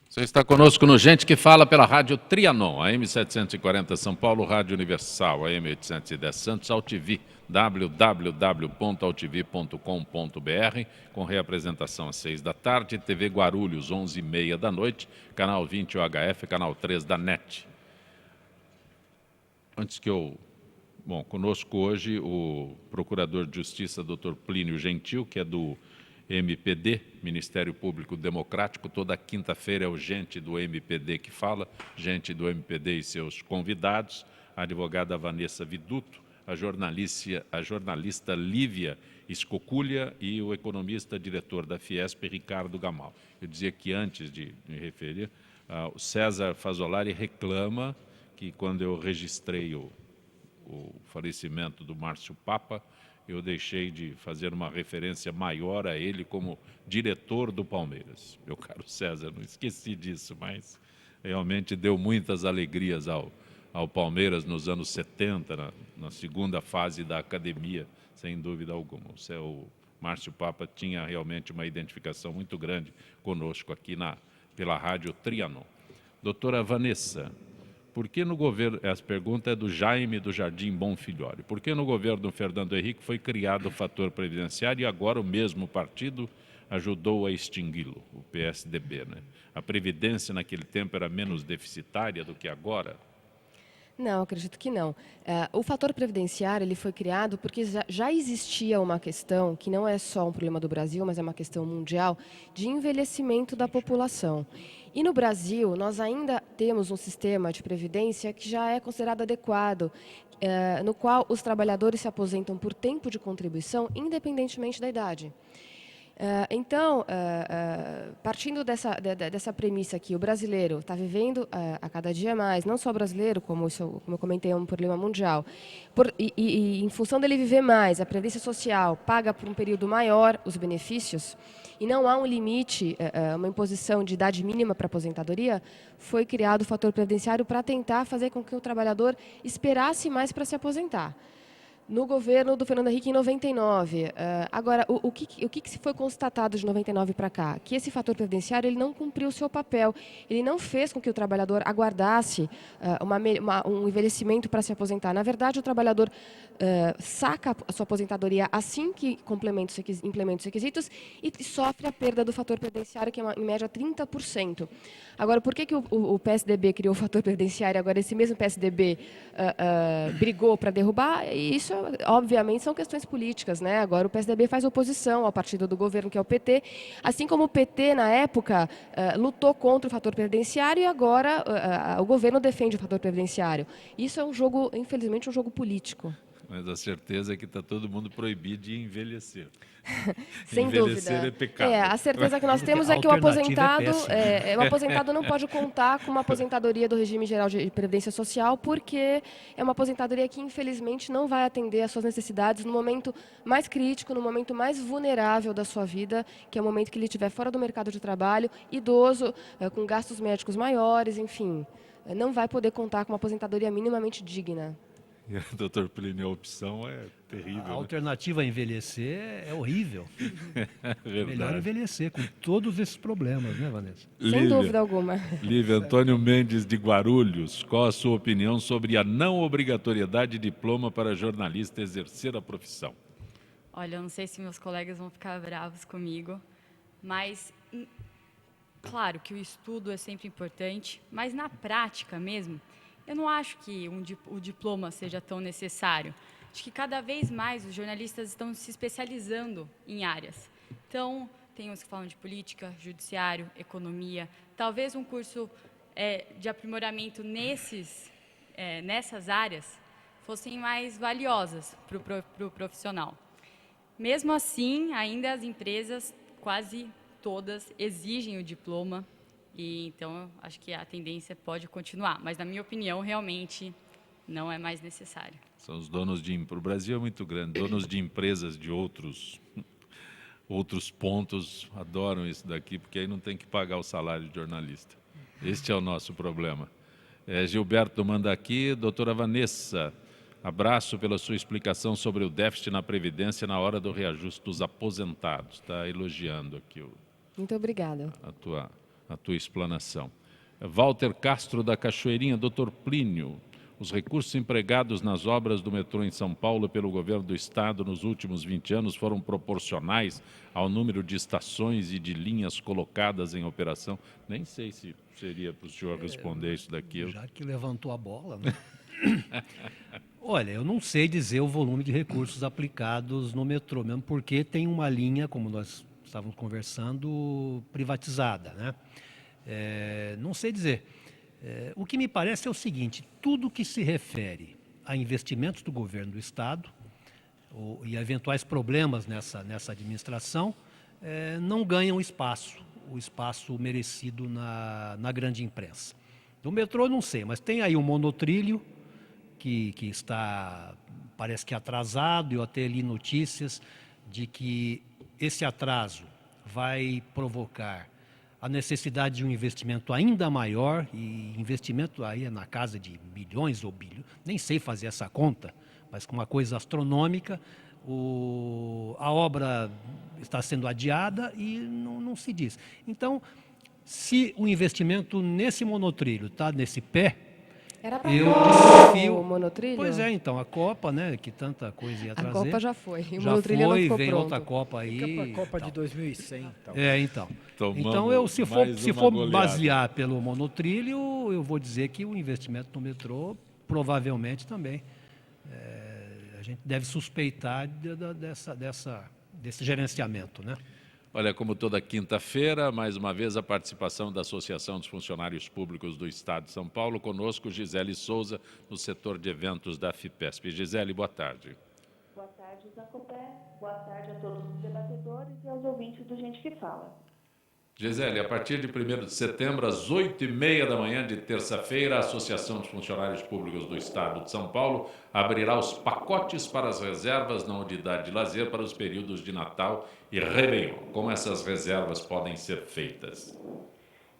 Você está conosco no Gente que Fala pela Rádio Trianon, AM 740 São Paulo, Rádio Universal, AM 810 Santos, AltV, www.altv.com.br, com reapresentação às 6 da tarde, TV Guarulhos, 11h30 da noite, canal 20 UHF, canal 3 da NET. Conosco hoje o Procurador de Justiça, Dr. Plínio Gentil, que é do MPD, Ministério Público Democrático. Toda quinta-feira é o Gente do MPD que fala, Gente do MPD e seus convidados, a advogada Vanessa Viduto, a jornalista Lívia Escoculha e o economista diretor da Fiesp, Ricardo Gamal. Eu dizia que antes de me referir, o César Fasolari reclama que quando eu registrei o falecimento do Márcio Papa, eu deixei de fazer uma referência maior a ele como diretor do Palmeiras. Meu caro César, não esqueci disso, mas realmente deu muitas alegrias ao Palmeiras nos anos 70, na segunda fase da academia, sem dúvida alguma. O Márcio Papa tinha realmente uma identificação muito grande conosco aqui pela Rádio Trianon. Doutora Vanessa, por que no governo, essa pergunta é do Jaime do Jardim Bonfilhori, por que no governo do Fernando Henrique foi criado o fator previdenciário e agora o mesmo partido ajudou a extingui-lo, o PSDB, né? A Previdência naquele tempo era menos deficitária do que agora? Não, acredito que não. O fator previdenciário ele foi criado porque já existia uma questão, que não é só um problema do Brasil, mas é uma questão mundial, de envelhecimento da população. E no Brasil, nós ainda temos um sistema de previdência que já é considerado adequado, no qual os trabalhadores se aposentam por tempo de contribuição, independentemente da idade. Então, partindo dessa premissa que o brasileiro está vivendo a cada dia mais, não só o brasileiro, como eu comentei, é um problema mundial, e em função dele viver mais, a Previdência Social paga por um período maior os benefícios, e não há um limite, uma imposição de idade mínima para aposentadoria, foi criado o fator previdenciário para tentar fazer com que o trabalhador esperasse mais para se aposentar. No governo do Fernando Henrique, em 99. Agora, o que se foi constatado de 99 para cá? Que esse fator previdenciário ele não cumpriu o seu papel. Ele não fez com que o trabalhador aguardasse um envelhecimento para se aposentar. Na verdade, o trabalhador saca a sua aposentadoria assim que implementa os requisitos e sofre a perda do fator previdenciário, que é, em média, 30%. Agora, por que o PSDB criou o fator previdenciário? Agora, esse mesmo PSDB brigou para derrubar? E isso, obviamente, são questões políticas, né? Agora, o PSDB faz oposição ao partido do governo, que é o PT, assim como o PT, na época, lutou contra o fator previdenciário e agora o governo defende o fator previdenciário. Isso é um jogo, infelizmente, um jogo político. Mas a certeza é que está todo mundo proibido de envelhecer. Sem envelhecer dúvida. é pecado. A certeza que nós temos é que o aposentado não pode contar com uma aposentadoria do regime geral de previdência social, porque é uma aposentadoria que, infelizmente, não vai atender às suas necessidades no momento mais crítico, no momento mais vulnerável da sua vida, que é o momento que ele estiver fora do mercado de trabalho, idoso, com gastos médicos maiores, enfim. Não vai poder contar com uma aposentadoria minimamente digna. Doutor Plínio, a opção é terrível. A alternativa a envelhecer é horrível. Melhor envelhecer com todos esses problemas, né, Vanessa? Sem dúvida alguma. Lívia, Antônio Mendes de Guarulhos, qual a sua opinião sobre a não obrigatoriedade de diploma para jornalista exercer a profissão? Olha, eu não sei se meus colegas vão ficar bravos comigo, mas claro que o estudo é sempre importante, mas na prática mesmo, eu não acho que o diploma seja tão necessário. Acho que cada vez mais os jornalistas estão se especializando em áreas. Então, tem uns que falam de política, judiciário, economia. Talvez um curso de aprimoramento nessas áreas fossem mais valiosas para o profissional. Mesmo assim, ainda as empresas, quase todas, exigem o diploma. E então, acho que a tendência pode continuar, mas, na minha opinião, realmente não é mais necessário. São os donos o Brasil é muito grande, donos de empresas de outros pontos adoram isso daqui, porque aí não tem que pagar o salário de jornalista. Este é o nosso problema. Gilberto manda aqui, doutora Vanessa, abraço pela sua explicação sobre o déficit na Previdência na hora do reajuste dos aposentados. Está elogiando aqui Muito obrigada. a tua explanação. Walter Castro da Cachoeirinha, doutor Plínio, os recursos empregados nas obras do metrô em São Paulo pelo governo do estado nos últimos 20 anos foram proporcionais ao número de estações e de linhas colocadas em operação? Nem sei se seria para o senhor responder isso daqui. Já que levantou a bola, né? Olha, eu não sei dizer o volume de recursos aplicados no metrô, mesmo porque tem uma linha, como nós estávamos conversando, privatizada, né? Não sei dizer. O que me parece é o seguinte: tudo que se refere a investimentos do governo do estado e a eventuais problemas nessa administração não ganham o espaço merecido na grande imprensa. Do metrô não sei, mas tem aí um monotrilho que está, parece que atrasado. Eu até li notícias de que esse atraso vai provocar a necessidade de um investimento ainda maior, e investimento aí é na casa de bilhões ou bilhões, nem sei fazer essa conta, mas com uma coisa astronômica. A obra está sendo adiada e não se diz. Então, se o investimento nesse monotrilho está nesse pé, era para o monotrilho? Pois é, então, a Copa, né, que tanta coisa ia trazer. A Copa já foi, o já monotrilho foi, não ficou vem pronto. outra Copa aí. A Copa de 2100. Então. Então, se for basear pelo monotrilho, eu vou dizer que o investimento no metrô, provavelmente também a gente deve suspeitar desse gerenciamento, né? Olha, como toda quinta-feira, mais uma vez a participação da Associação dos Funcionários Públicos do Estado de São Paulo, conosco Gisele Souza, no setor de eventos da FIPESP. Gisele, boa tarde. Boa tarde, Zacopé. Boa tarde a todos os debatedores e aos ouvintes do Gente que Fala. Gisele, a partir de 1º de setembro, às 8h30 da manhã de terça-feira, a Associação dos Funcionários Públicos do Estado de São Paulo abrirá os pacotes para as reservas na unidade de lazer para os períodos de Natal e Réveillon. Como essas reservas podem ser feitas?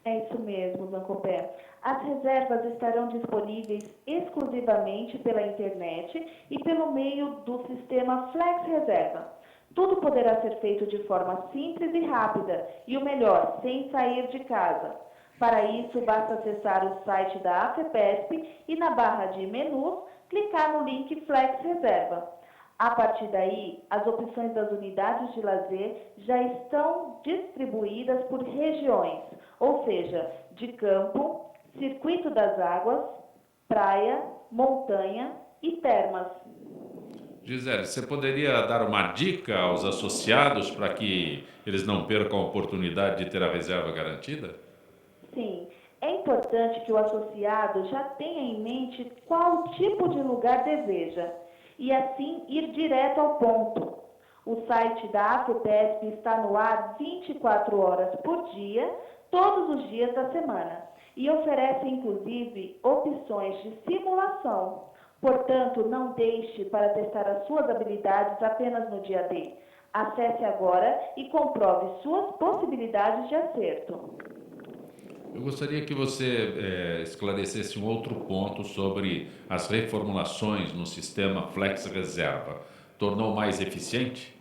É isso mesmo, Zancopé. As reservas estarão disponíveis exclusivamente pela internet e pelo meio do sistema Flex Reserva. Tudo poderá ser feito de forma simples e rápida e, o melhor, sem sair de casa. Para isso, basta acessar o site da AFEPESP e, na barra de menus, clicar no link Flex Reserva. A partir daí, as opções das unidades de lazer já estão distribuídas por regiões, ou seja, de campo, circuito das águas, praia, montanha e termas. Gisele, você poderia dar uma dica aos associados para que eles não percam a oportunidade de ter a reserva garantida? Sim, é importante que o associado já tenha em mente qual tipo de lugar deseja e assim ir direto ao ponto. O site da AFEPESP está no ar 24 horas por dia, todos os dias da semana, e oferece inclusive opções de simulação. Portanto, não deixe para testar as suas habilidades apenas no dia D. Acesse agora e comprove suas possibilidades de acerto. Eu gostaria que você esclarecesse um outro ponto sobre as reformulações no sistema Flex Reserva. Tornou mais eficiente?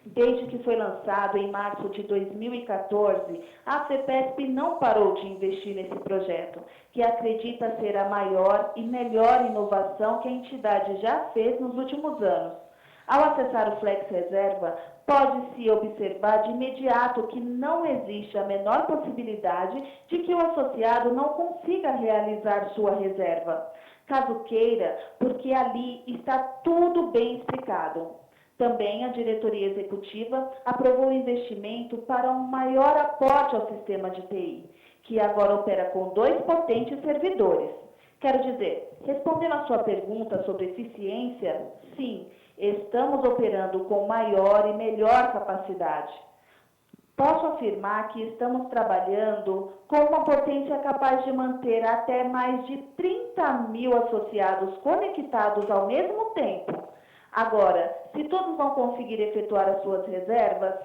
Desde que foi lançado em março de 2014, a FEPESP não parou de investir nesse projeto, que acredita ser a maior e melhor inovação que a entidade já fez nos últimos anos. Ao acessar o Flex Reserva, pode-se observar de imediato que não existe a menor possibilidade de que o associado não consiga realizar sua reserva. Caso queira, porque ali está tudo bem explicado. Também a diretoria executiva aprovou o investimento para um maior aporte ao sistema de TI, que agora opera com 2 potentes servidores. Quero dizer, respondendo à sua pergunta sobre eficiência, sim, estamos operando com maior e melhor capacidade. Posso afirmar que estamos trabalhando com uma potência capaz de manter até mais de 30 mil associados conectados ao mesmo tempo. Agora, se todos vão conseguir efetuar as suas reservas,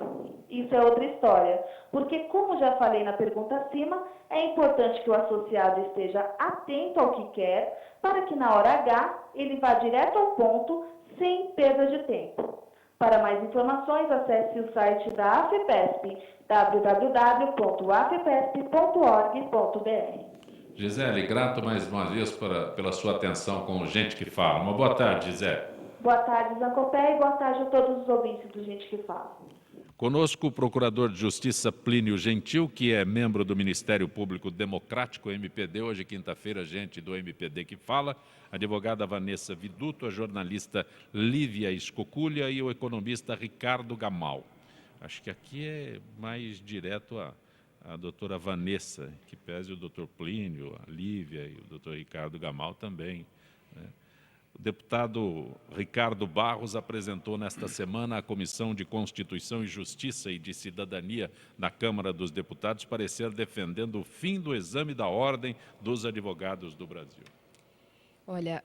isso é outra história, porque, como já falei na pergunta acima, é importante que o associado esteja atento ao que quer, para que na hora H ele vá direto ao ponto, sem perda de tempo. Para mais informações, acesse o site da AFEPESP, www.afepesp.org.br. Gisele, grato mais uma vez pela sua atenção com Gente que Fala. Uma boa tarde, Gisele. Boa tarde, Zancopé, e boa tarde a todos os ouvintes do Gente que Fala. Conosco o Procurador de Justiça Plínio Gentil, que é membro do Ministério Público Democrático, MPD, hoje quinta-feira, gente do MPD que fala, a advogada Vanessa Viduto, a jornalista Lívia Escoculha e o economista Ricardo Gamal. Acho que aqui é mais direto a doutora Vanessa, que pese o doutor Plínio, a Lívia e o doutor Ricardo Gamal também, né? O deputado Ricardo Barros apresentou nesta semana à Comissão de Constituição e Justiça e de Cidadania na Câmara dos Deputados parecer defendendo o fim do exame da ordem dos advogados do Brasil. Olha,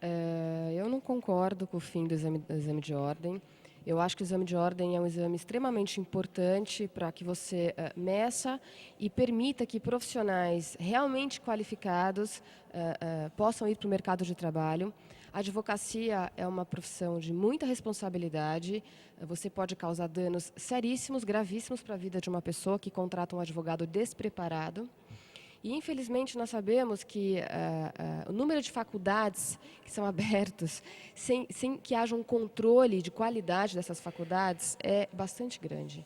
eu não concordo com o fim do exame de ordem. Eu acho que o exame de ordem é um exame extremamente importante para que você meça e permita que profissionais realmente qualificados possam ir para o mercado de trabalho. A advocacia é uma profissão de muita responsabilidade. Você pode causar danos seríssimos, gravíssimos para a vida de uma pessoa que contrata um advogado despreparado. E, infelizmente, nós sabemos que o número de faculdades que são abertas, sem que haja um controle de qualidade dessas faculdades, é bastante grande.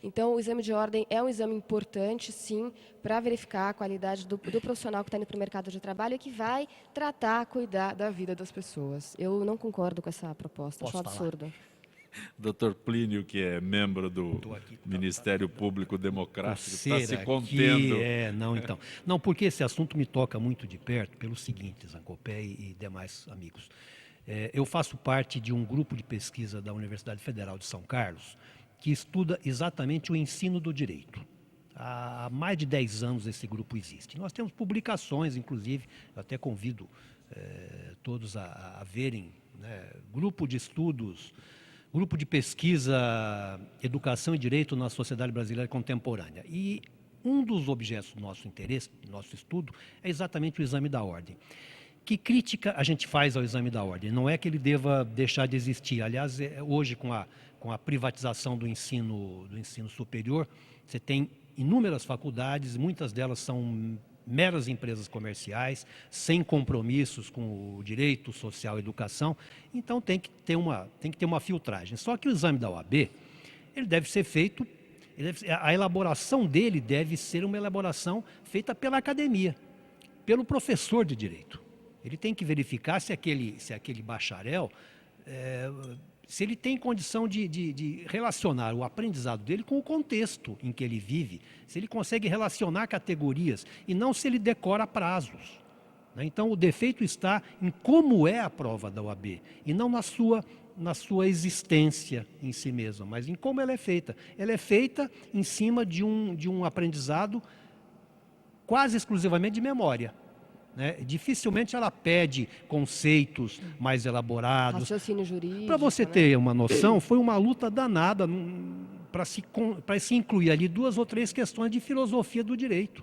Então, o exame de ordem é um exame importante, sim, para verificar a qualidade do profissional que está indo para o mercado de trabalho e que vai tratar, cuidar da vida das pessoas. Eu não concordo com essa proposta, acho um absurdo. Dr. Plínio, que é membro do Ministério Público Democrático, está se Aqui, contendo. não, então. Não, porque esse assunto me toca muito de perto pelo seguinte, Zancopé e demais amigos. Eu faço parte de um grupo de pesquisa da Universidade Federal de São Carlos que estuda exatamente o ensino do direito. Há mais de 10 anos esse grupo existe. Nós temos publicações, inclusive, eu até convido todos a verem, né, grupo de estudos, grupo de pesquisa, educação e direito na sociedade brasileira contemporânea. E um dos objetos do nosso interesse, do nosso estudo, é exatamente o exame da ordem. Que crítica a gente faz ao exame da ordem? Não é que ele deva deixar de existir. Aliás, hoje, com a privatização do ensino superior, você tem inúmeras faculdades, muitas delas são meras empresas comerciais, sem compromissos com o direito social e educação. Então, tem que ter uma filtragem. Só que o exame da OAB, ele deve ser feito, a elaboração dele deve ser uma elaboração feita pela academia, pelo professor de direito. Ele tem que verificar se aquele bacharel, se ele tem condição de relacionar o aprendizado dele com o contexto em que ele vive, se ele consegue relacionar categorias e não se ele decora prazos. Então, o defeito está em como é a prova da OAB e não na sua existência em si mesma, mas em como ela é feita. Ela é feita em cima de um aprendizado quase exclusivamente de memória. Dificilmente ela pede conceitos mais elaborados. Raciocínio jurídico. Para você ter uma noção, foi uma luta danada para se incluir ali 2 ou 3 questões de filosofia do direito.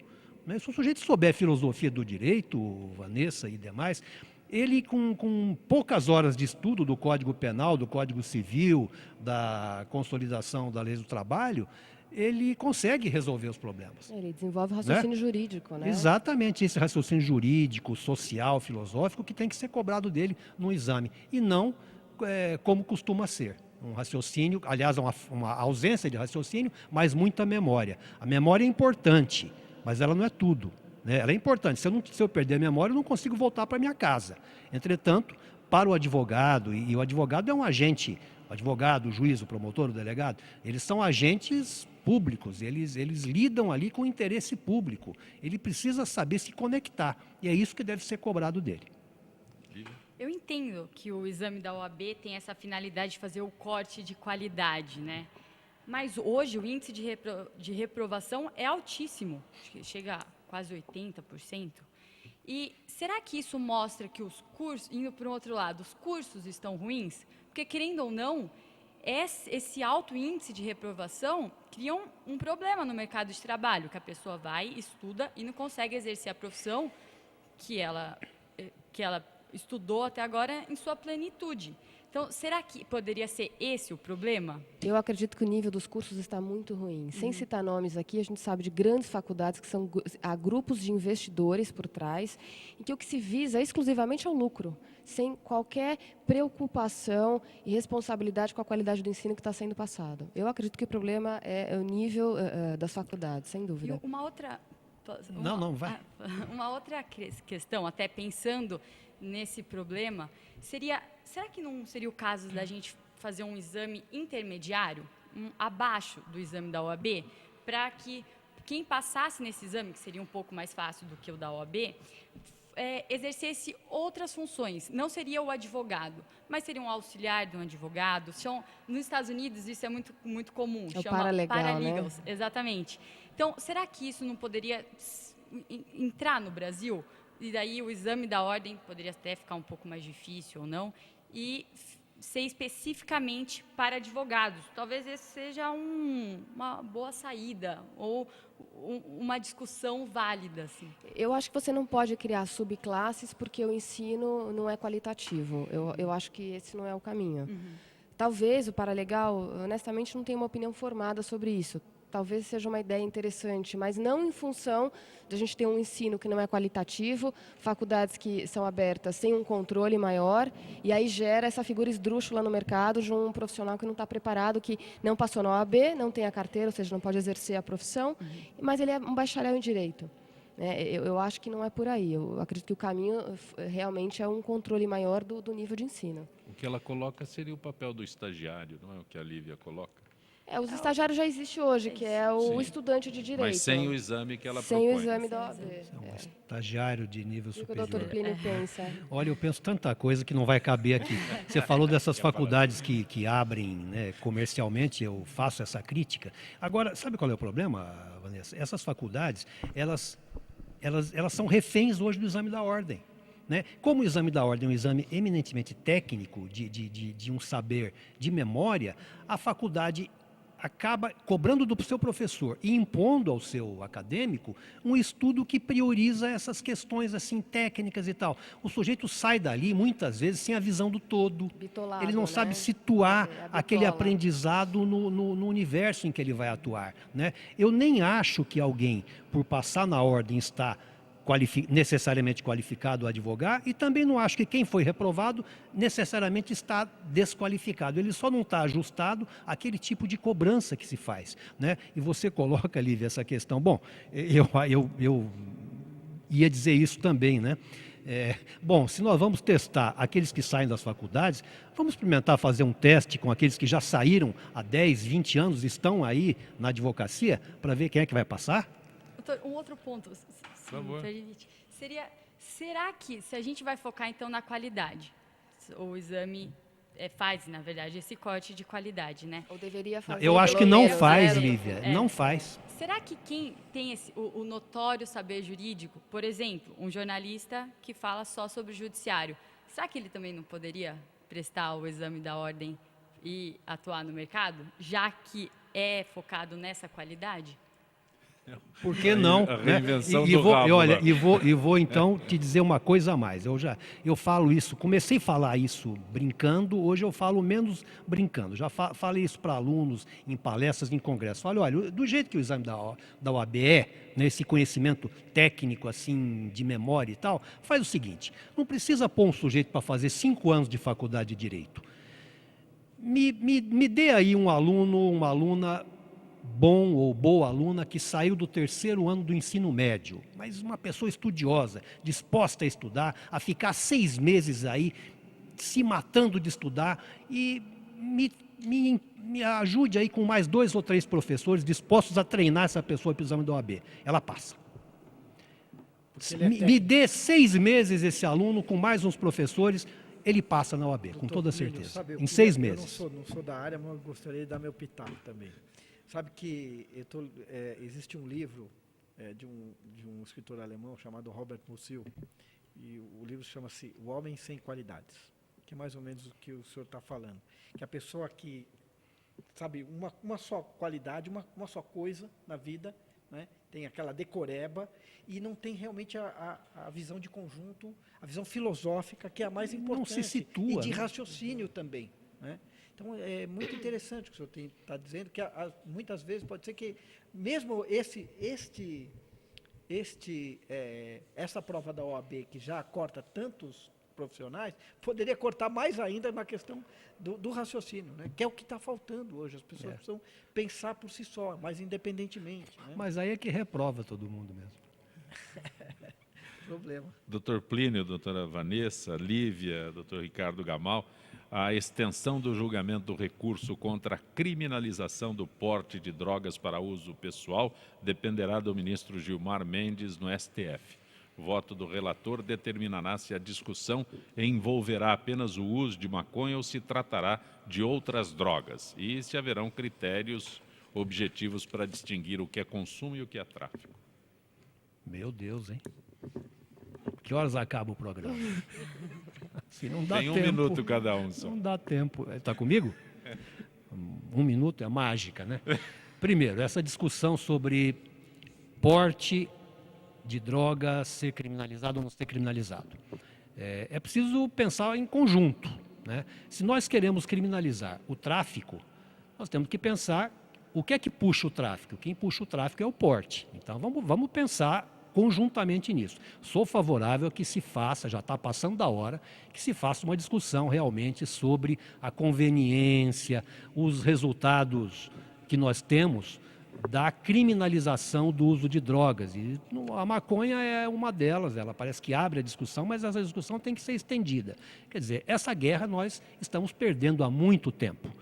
Se o sujeito souber filosofia do direito, Vanessa e demais, ele com poucas horas de estudo do Código Penal, do Código Civil, da consolidação da lei do trabalho, ele consegue resolver os problemas. Ele desenvolve raciocínio jurídico, né? Exatamente, esse raciocínio jurídico, social, filosófico, que tem que ser cobrado dele no exame, e não como costuma ser. Um raciocínio, aliás, uma ausência de raciocínio, mas muita memória. A memória é importante, mas ela não é tudo. Ela é importante. Se eu perder a memória, eu não consigo voltar para minha casa. Entretanto, para o advogado, e o advogado é um agente, o advogado, o juiz, o promotor, o delegado, eles são agentes públicos, eles lidam ali com o interesse público. Ele precisa saber se conectar, e é isso que deve ser cobrado dele. Eu entendo que o exame da OAB tem essa finalidade de fazer o corte de qualidade, né? Mas hoje o índice de reprovação é altíssimo, chega a quase 80%. E será que isso mostra que os cursos, indo para o outro lado, os cursos estão ruins? Porque, querendo ou não, esse alto índice de reprovação cria um problema no mercado de trabalho, que a pessoa vai, estuda e não consegue exercer a profissão que ela estudou até agora em sua plenitude. Então, será que poderia ser esse o problema? Eu acredito que o nível dos cursos está muito ruim. Sem citar nomes aqui, a gente sabe de grandes faculdades que há grupos de investidores por trás, em que o que se visa exclusivamente é o lucro, sem qualquer preocupação e responsabilidade com a qualidade do ensino que está sendo passado. Eu acredito que o problema é o nível das faculdades, sem dúvida. E uma outra... vai. Uma outra questão, até pensando nesse problema, será que não seria o caso da gente fazer um exame intermediário, abaixo do exame da OAB, para que quem passasse nesse exame, que seria um pouco mais fácil do que o da OAB, exercesse outras funções. Não seria o advogado, mas seria um auxiliar de um advogado. Nos Estados Unidos isso é muito, muito comum. É o paralegals, né? Exatamente. Então, será que isso não poderia entrar no Brasil? E daí o exame da ordem poderia até ficar um pouco mais difícil ou não, e ser especificamente para advogados. Talvez esse seja uma boa saída ou uma discussão válida. Assim. Eu acho que você não pode criar subclasses porque o ensino não é qualitativo. Eu acho que esse não é o caminho. Talvez o paralegal, honestamente, não tenha uma opinião formada sobre isso. talvez seja uma ideia interessante, mas não em função de a gente ter um ensino que não é qualitativo, faculdades que são abertas sem um controle maior, e aí gera essa figura esdrúxula no mercado de um profissional que não está preparado, que não passou na OAB, não tem a carteira, ou seja, não pode exercer a profissão, mas ele é um bacharel em Direito. Eu acho que não é por aí. Eu acredito que o caminho realmente é um controle maior do nível de ensino. O que ela coloca seria o papel do estagiário, não é o que a Lívia coloca? Os estagiários já existe hoje, que é o Sim. estudante de Direito. Mas sem o exame que ela sem propõe. o exame da OAB. Um estagiário de nível O que o superior. doutor Plínio pensa? Olha, eu penso tanta coisa que não vai caber aqui. Você falou dessas faculdades que abrem, né, comercialmente, eu faço essa crítica. Agora, sabe qual é o problema, Vanessa? Essas faculdades, elas são reféns hoje do exame da ordem. Né? Como o exame da ordem é um exame eminentemente técnico, de um saber de memória, a faculdade acaba cobrando do seu professor e impondo ao seu acadêmico um estudo que prioriza essas questões assim técnicas e tal. O sujeito sai dali, muitas vezes, sem a visão do todo. Bitolado, ele não né? sabe situar A aquele bitola. aprendizado no universo em que ele vai atuar. Né? Eu nem acho que alguém, por passar na ordem, está necessariamente qualificado a advogar, e também não acho que quem foi reprovado necessariamente está desqualificado. Ele só não está ajustado àquele tipo de cobrança que se faz. Né? E você coloca, Lívia, essa questão. Bom, eu ia dizer isso também, né? Bom, se nós vamos testar aqueles que saem das faculdades, vamos experimentar fazer um teste com aqueles que já saíram há 10, 20 anos, estão aí na advocacia, para ver quem é que vai passar? Doutor, um outro ponto, se me permite, seria, será que se a gente vai focar então na qualidade, o exame faz, na verdade, esse corte de qualidade, né? Ou deveria fazer? Eu acho que não faz, Lívia, não faz. Será que quem tem o notório saber jurídico, por exemplo, um jornalista que fala só sobre o judiciário, será que ele também não poderia prestar o exame da ordem e atuar no mercado, já que é focado nessa qualidade? Por que não? A reinvenção Né? do rabo, olha, né? vou então te dizer uma coisa a mais. Eu falo isso, comecei a falar isso brincando, hoje eu falo menos brincando. Já falei isso para alunos em palestras, em congressos. Falei, olha, do jeito que o exame da OAB né, esse conhecimento técnico assim de memória e tal, faz o seguinte, não precisa pôr um sujeito para fazer 5 anos de faculdade de Direito. Me dê aí um aluno, uma aluna bom ou boa aluna que saiu do 3º ano do ensino médio, mas uma pessoa estudiosa, disposta a estudar, a ficar 6 meses aí se matando de estudar e me ajude aí com mais 2 ou 3 professores dispostos a treinar essa pessoa para o exame da OAB. Ela passa. Me dê 6 meses esse aluno com mais uns professores, ele passa na OAB, com toda certeza. Sabe, em 6 meses. Eu não sou da área, mas eu gostaria de dar meu pitaco também. Sabe que existe um livro de um escritor alemão chamado Robert Musil, e o livro chama-se O Homem Sem Qualidades, que é mais ou menos o que o senhor está falando. Que a pessoa que, sabe, uma só qualidade, uma só coisa na vida, né, tem aquela decoreba, e não tem realmente a visão de conjunto, a visão filosófica, que é a mais importante. Não se situa. E de raciocínio também, né? Então, é muito interessante o que o senhor está dizendo, que muitas vezes pode ser que, mesmo essa prova da OAB, que já corta tantos profissionais, poderia cortar mais ainda na questão do raciocínio, né? Que é o que está faltando hoje. As pessoas precisam pensar por si só, mais independentemente. Né? Mas aí é que reprova todo mundo mesmo. Problema. Doutor Plínio, doutora Vanessa, Lívia, doutor Ricardo Gamal, a extensão do julgamento do recurso contra a criminalização do porte de drogas para uso pessoal dependerá do ministro Gilmar Mendes no STF. O voto do relator determinará se a discussão envolverá apenas o uso de maconha ou se tratará de outras drogas e se haverão critérios objetivos para distinguir o que é consumo e o que é tráfico. Meu Deus, hein? Que horas acaba o programa? Se não dá Tem 1 tempo, minuto cada um só. Não dá tempo. Está comigo? 1 minuto é mágica, né? Primeiro, essa discussão sobre porte de droga ser criminalizado ou não ser criminalizado. É preciso pensar em conjunto, né? Se nós queremos criminalizar o tráfico, nós temos que pensar o que é que puxa o tráfico? Quem puxa o tráfico é o porte. Então, vamos pensar conjuntamente nisso. Sou favorável a que se faça, já está passando da hora, que se faça uma discussão realmente sobre a conveniência, os resultados que nós temos da criminalização do uso de drogas. E a maconha é uma delas, ela parece que abre a discussão, mas essa discussão tem que ser estendida. Quer dizer, essa guerra nós estamos perdendo há muito tempo.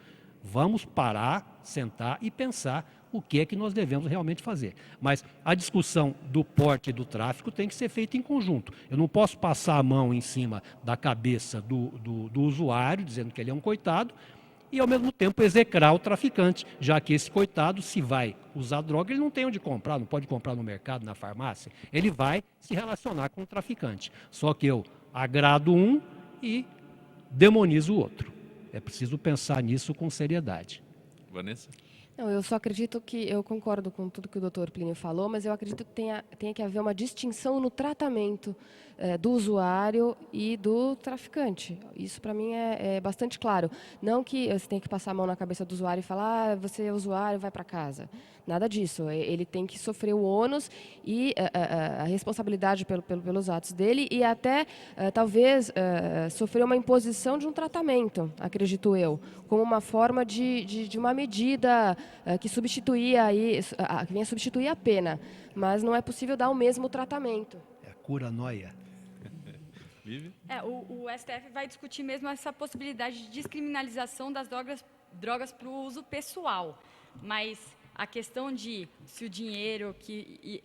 Vamos parar, sentar e pensar o que é que nós devemos realmente fazer. Mas a discussão do porte e do tráfico tem que ser feita em conjunto. Eu não posso passar a mão em cima da cabeça do usuário, dizendo que ele é um coitado, e ao mesmo tempo execrar o traficante, já que esse coitado, se vai usar droga, ele não tem onde comprar, não pode comprar no mercado, na farmácia, ele vai se relacionar com o traficante. Só que eu agrado um e demonizo o outro. É preciso pensar nisso com seriedade. Vanessa? Não, eu só acredito que, eu concordo com tudo que o Dr. Plínio falou, mas eu acredito que tenha que haver uma distinção no tratamento do usuário e do traficante. Isso, para mim, é bastante claro. Não que você tenha que passar a mão na cabeça do usuário e falar, você é usuário, vai para casa. Nada disso. Ele tem que sofrer o ônus e a responsabilidade pelos atos dele e até, talvez, sofrer uma imposição de um tratamento, acredito eu, como uma forma de uma medida que que venha substituir a pena. Mas não é possível dar o mesmo tratamento. É a cura-noia. O STF vai discutir mesmo essa possibilidade de descriminalização das drogas para o uso pessoal. Mas a questão de se o dinheiro que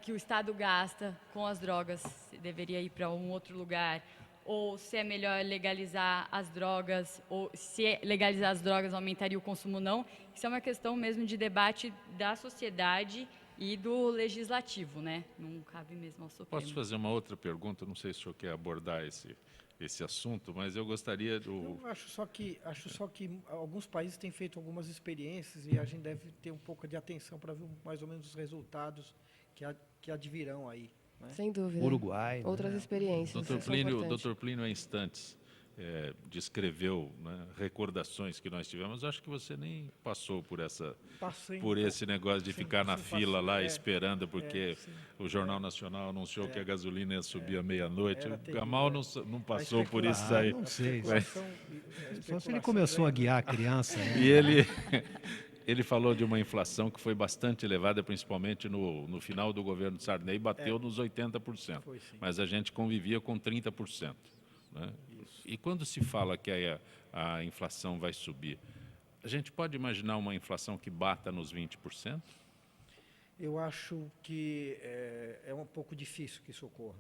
o Estado gasta com as drogas deveria ir para um outro lugar, ou se é melhor legalizar as drogas, ou se legalizar as drogas aumentaria o consumo ou não, isso é uma questão mesmo de debate da sociedade e do legislativo, né? Não cabe mesmo ao Supremo. Posso fazer uma outra pergunta? Não sei se o senhor quer abordar esse assunto, mas eu gostaria Eu acho só que alguns países têm feito algumas experiências e a gente deve ter um pouco de atenção para ver mais ou menos os resultados que advirão aí. Né? Sem dúvida. Uruguai. Outras experiências. Dr. Plínio, há instantes, descreveu, né, recordações que nós tivemos. Acho que você nem passou por esse negócio de ficar na fila lá esperando, porque o Jornal Nacional anunciou que a gasolina ia subir à meia-noite. O Gamal não passou por isso aí. Não sei. Só se ele começou a guiar a criança. Né? E ele falou de uma inflação que foi bastante elevada, principalmente no final do governo de Sarney, bateu nos 80%. Mas a gente convivia com 30%. Né? E quando se fala que a inflação vai subir, a gente pode imaginar uma inflação que bata nos 20%? Eu acho que é um pouco difícil que isso ocorra.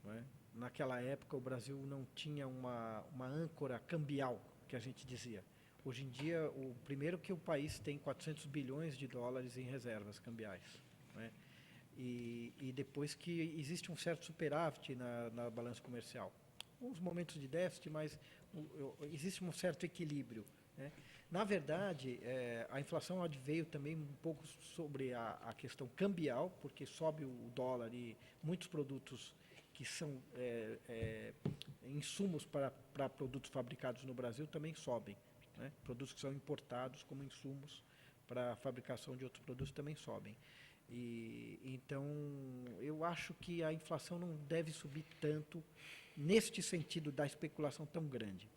Não é? Naquela época, o Brasil não tinha uma âncora cambial, que a gente dizia. Hoje em dia, primeiro que o país tem 400 bilhões de dólares em reservas cambiais. Não é? E depois que existe um certo superávit na balança comercial. Uns momentos de déficit, mas existe um certo equilíbrio. Né? Na verdade, a inflação veio também um pouco sobre a questão cambial, porque sobe o dólar e muitos produtos que são insumos para produtos fabricados no Brasil também sobem. Né? Produtos que são importados como insumos para a fabricação de outros produtos também sobem. Então, eu acho que a inflação não deve subir tanto neste sentido da especulação tão grande.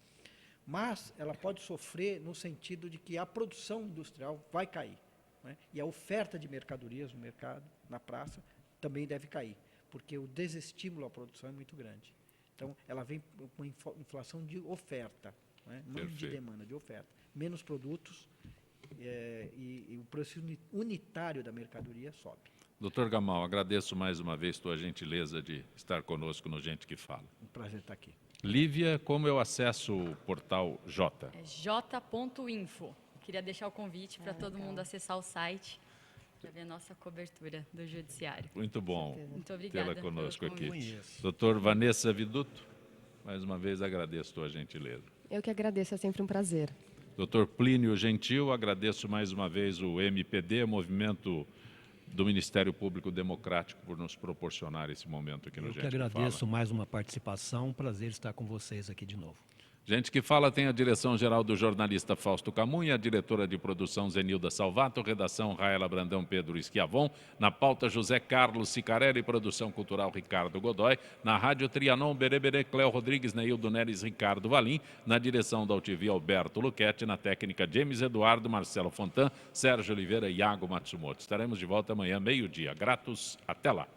Mas ela pode sofrer no sentido de que a produção industrial vai cair. Né? E a oferta de mercadorias no mercado, na praça, também deve cair, porque o desestímulo à produção é muito grande. Então, ela vem com inflação de oferta, né? Não de demanda, de oferta. Menos produtos e o preço unitário da mercadoria sobe. Doutor Gamal, agradeço mais uma vez sua gentileza de estar conosco no Gente que Fala. Um prazer estar aqui. Lívia, como eu acesso o portal J? j.info. Queria deixar o convite para todo mundo acessar o site para ver a nossa cobertura do Judiciário. Muito bom tê-la conosco aqui. Doutor Vanessa Viduto, mais uma vez agradeço sua gentileza. Eu que agradeço, é sempre um prazer. Doutor Plínio Gentil, agradeço mais uma vez o MPD, Movimento do Ministério Público Democrático, por nos proporcionar esse momento aqui no Gente que Fala. Eu que agradeço mais uma participação, um prazer estar com vocês aqui de novo. Gente que fala tem a direção-geral do jornalista Fausto Camunha, a diretora de produção Zenilda Salvato, redação Raela Brandão, Pedro Esquiavon, na pauta José Carlos Sicarelli, produção cultural Ricardo Godoy, na rádio Trianon, Bereberê, Cléo Rodrigues, Neildo Neres, Ricardo Valim, na direção da UTV Alberto Luquete, na técnica James Eduardo, Marcelo Fontan, Sérgio Oliveira e Iago Matsumoto. Estaremos de volta amanhã, meio-dia. Gratos, até lá.